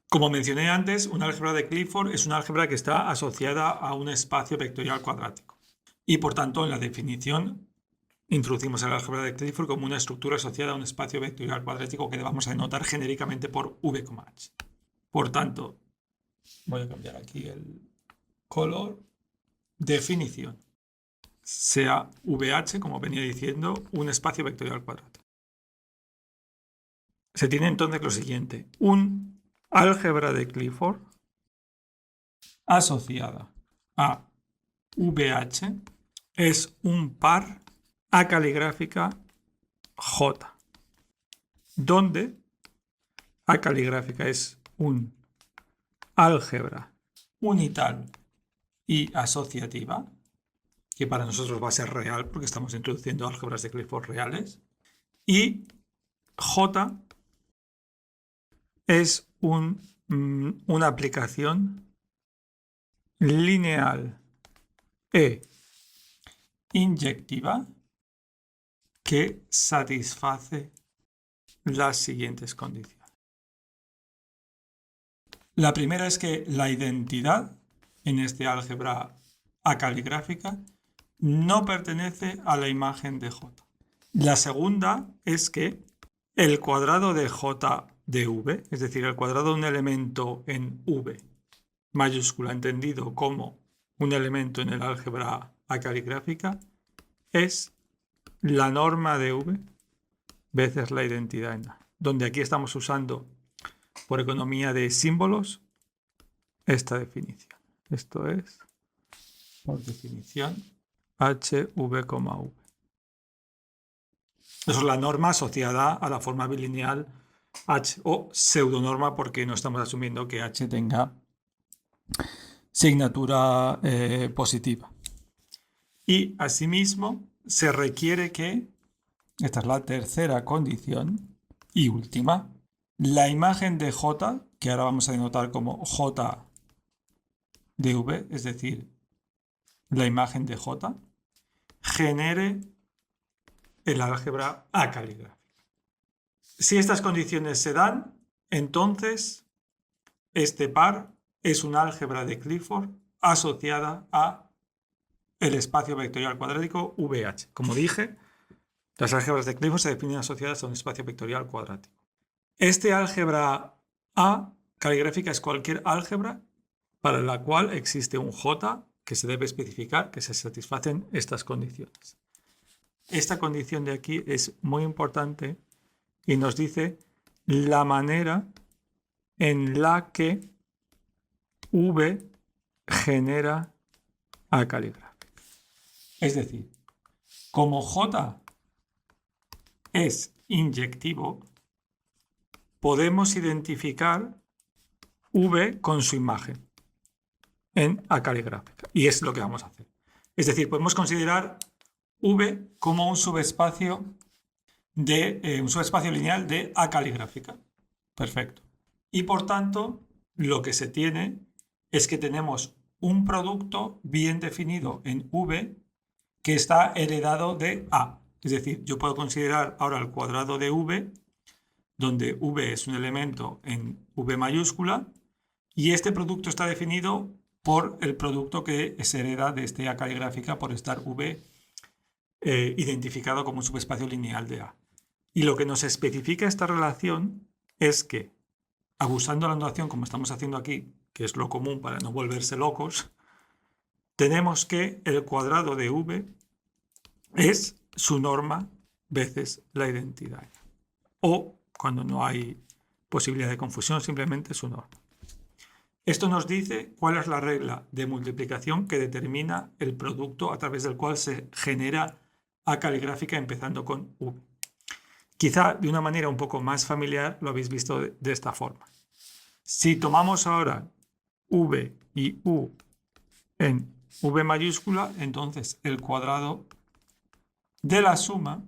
Como mencioné antes, una álgebra de Clifford es una álgebra que está asociada a un espacio vectorial cuadrático. Y por tanto, en la definición introducimos el álgebra de Clifford como una estructura asociada a un espacio vectorial cuadrático que vamos a denotar genéricamente por v,h. Por tanto, voy a cambiar aquí el color. Definición. Sea VH, como venía diciendo, un espacio vectorial cuadrático. Se tiene entonces lo siguiente: un álgebra de Clifford asociada a VH es un par A caligráfica J, donde A caligráfica es un álgebra unital y asociativa, que para nosotros va a ser real porque estamos introduciendo álgebras de Clifford reales, y J es una aplicación lineal e inyectiva que satisface las siguientes condiciones. La primera es que la identidad en este álgebra acaligráfica no pertenece a la imagen de J. La segunda es que el cuadrado de J de V, es decir, el cuadrado de un elemento en V mayúscula entendido como un elemento en el álgebra acaligráfica, es la norma de V veces la identidad en A, donde aquí estamos usando, por economía de símbolos, esta definición. Esto es, por definición, HV,V. Eso es la norma asociada a la forma bilineal H, o pseudonorma, porque no estamos asumiendo que H tenga signatura positiva. Y asimismo se requiere que, esta es la tercera condición y última, la imagen de J, que ahora vamos a denotar como J de V, es decir, la imagen de J, genere el álgebra acaligráfica. Si estas condiciones se dan, entonces este par es un álgebra de Clifford asociada a el espacio vectorial cuadrático VH. Como dije, las álgebras de Clifford se definen asociadas a un espacio vectorial cuadrático. Este álgebra A caligráfica es cualquier álgebra para la cual existe un J que se debe especificar que se satisfacen estas condiciones. Esta condición de aquí es muy importante y nos dice la manera en la que V genera A caligráfica. Es decir, como J es inyectivo, podemos identificar V con su imagen en A caligráfica. Y es lo que vamos a hacer. Es decir, podemos considerar V como un subespacio lineal de A caligráfica. Perfecto. Y por tanto, lo que se tiene es que tenemos un producto bien definido en V que está heredado de A. Es decir, yo puedo considerar ahora el cuadrado de V, donde V es un elemento en V mayúscula, y este producto está definido por el producto que se hereda de esta A caligráfica por estar V identificado como un subespacio lineal de A. Y lo que nos especifica esta relación es que, abusando de la notación como estamos haciendo aquí, que es lo común para no volverse locos, tenemos que el cuadrado de V es su norma veces la identidad. O, cuando no hay posibilidad de confusión, simplemente su norma. Esto nos dice cuál es la regla de multiplicación que determina el producto a través del cual se genera A caligráfica empezando con V. Quizá de una manera un poco más familiar lo habéis visto de esta forma. Si tomamos ahora v y u en v mayúscula, entonces el cuadrado de la suma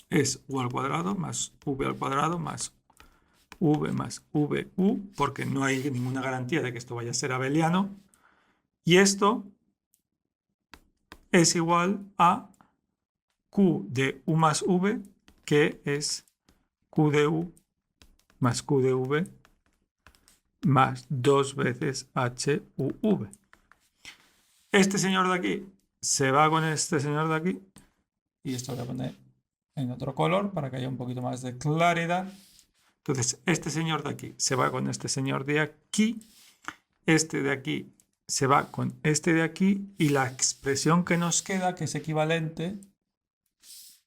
es u al cuadrado más v al cuadrado más vu, porque no hay ninguna garantía de que esto vaya a ser abeliano. Y esto es igual a q de u más v, que es q de u más q de v más 2 veces h uv. Este señor de aquí se va con este señor de aquí, y esto voy a poner en otro color para que haya un poquito más de claridad. Entonces, este señor de aquí se va con este señor de aquí, este de aquí se va con este de aquí, y la expresión que nos queda, que es equivalente,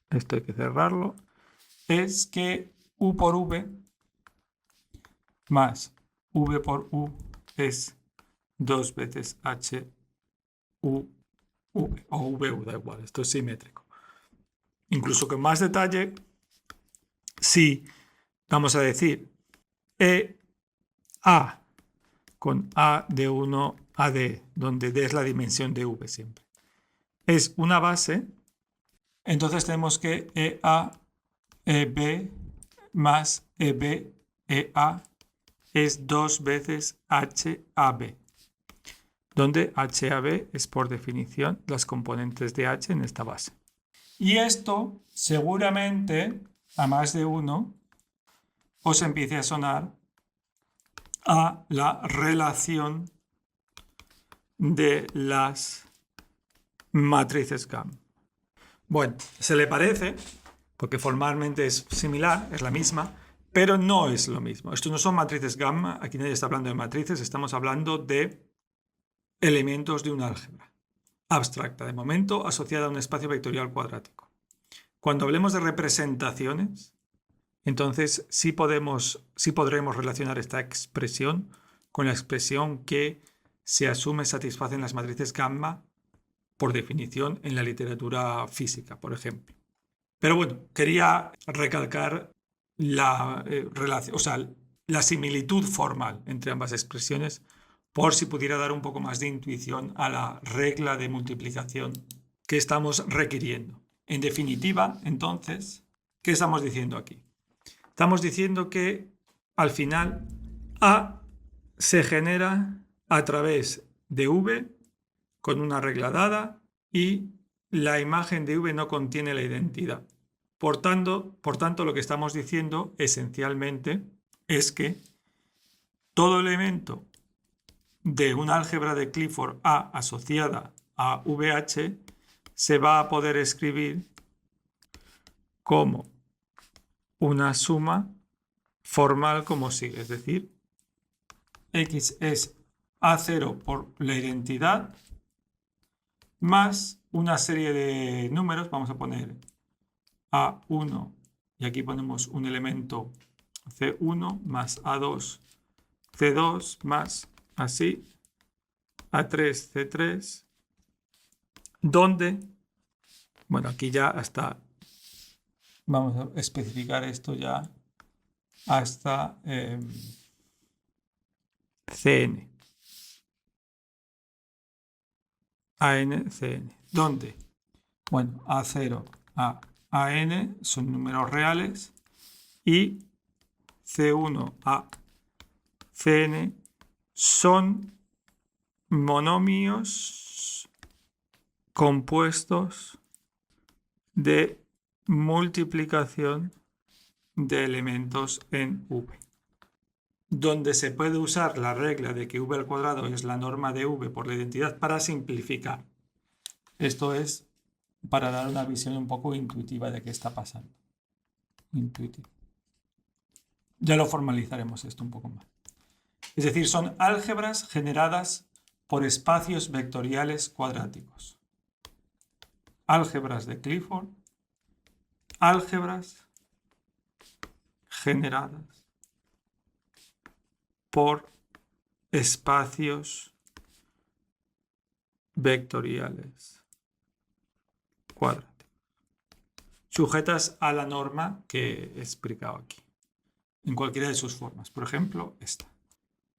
esto hay que cerrarlo, es que u por v más v por u es 2 veces h u v, o v, da igual, esto es simétrico. Incluso con más detalle, si vamos a decir a con a de 1 a d, donde d es la dimensión de v siempre, es una base, entonces tenemos que EA, EB más EB, EA es 2 veces HAB, donde HAB es por definición las componentes de H en esta base. Y esto seguramente a más de uno os empiece a sonar a la relación de las matrices gamma. Bueno, se le parece, porque formalmente es similar, es la misma, pero no es lo mismo. Estos no son matrices gamma, aquí nadie está hablando de matrices, estamos hablando de elementos de un álgebra abstracta, de momento asociada a un espacio vectorial cuadrático. Cuando hablemos de representaciones, entonces sí podremos relacionar esta expresión con la expresión que se asume satisfacen las matrices gamma por definición en la literatura física, por ejemplo. Pero bueno, quería recalcar la relación, o sea, la similitud formal entre ambas expresiones, por si pudiera dar un poco más de intuición a la regla de multiplicación que estamos requiriendo. En definitiva, entonces, ¿qué estamos diciendo aquí? Estamos diciendo que al final A se genera a través de V con una regla dada y la imagen de V no contiene la identidad. Por tanto, lo que estamos diciendo esencialmente es que todo elemento de un álgebra de Clifford A asociada a VH se va a poder escribir como una suma formal como sigue, es decir, X es A0 por la identidad más una serie de números, vamos a poner A1 y aquí ponemos un elemento C1 más A2, C2 más así, A3, C3, donde, bueno, aquí ya hasta, vamos a especificar esto ya hasta CN, AN, CN, ¿dónde? Bueno, A0 a AN son números reales y C1 a Cn son monomios compuestos de multiplicación de elementos en V, donde se puede usar la regla de que V al cuadrado es la norma de V por la identidad para simplificar. Esto es para dar una visión un poco intuitiva de qué está pasando. Intuitivo. Ya lo formalizaremos esto un poco más. Es decir, son álgebras generadas por espacios vectoriales cuadráticos. Álgebras de Clifford, álgebras generadas por espacios vectoriales cuadráticos. sujetas a la norma que he explicado aquí, en cualquiera de sus formas. Por ejemplo, esta.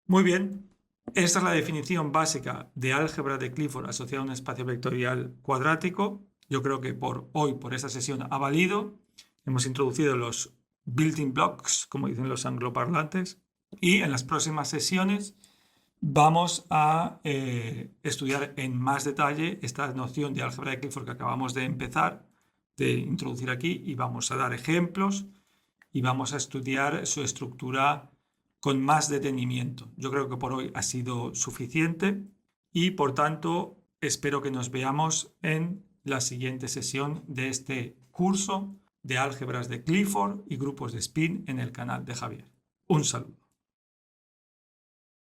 Muy bien, esta es la definición básica de álgebra de Clifford asociada a un espacio vectorial cuadrático. Yo creo que por hoy, por esta sesión, ha valido. Hemos introducido los building blocks, como dicen los angloparlantes, y en las próximas sesiones vamos a estudiar en más detalle esta noción de álgebra de Clifford que acabamos de empezar, de introducir aquí, y vamos a dar ejemplos y vamos a estudiar su estructura con más detenimiento. Yo creo que por hoy ha sido suficiente y, por tanto, espero que nos veamos en la siguiente sesión de este curso de álgebras de Clifford y grupos de spin en el canal de Javier. Un saludo.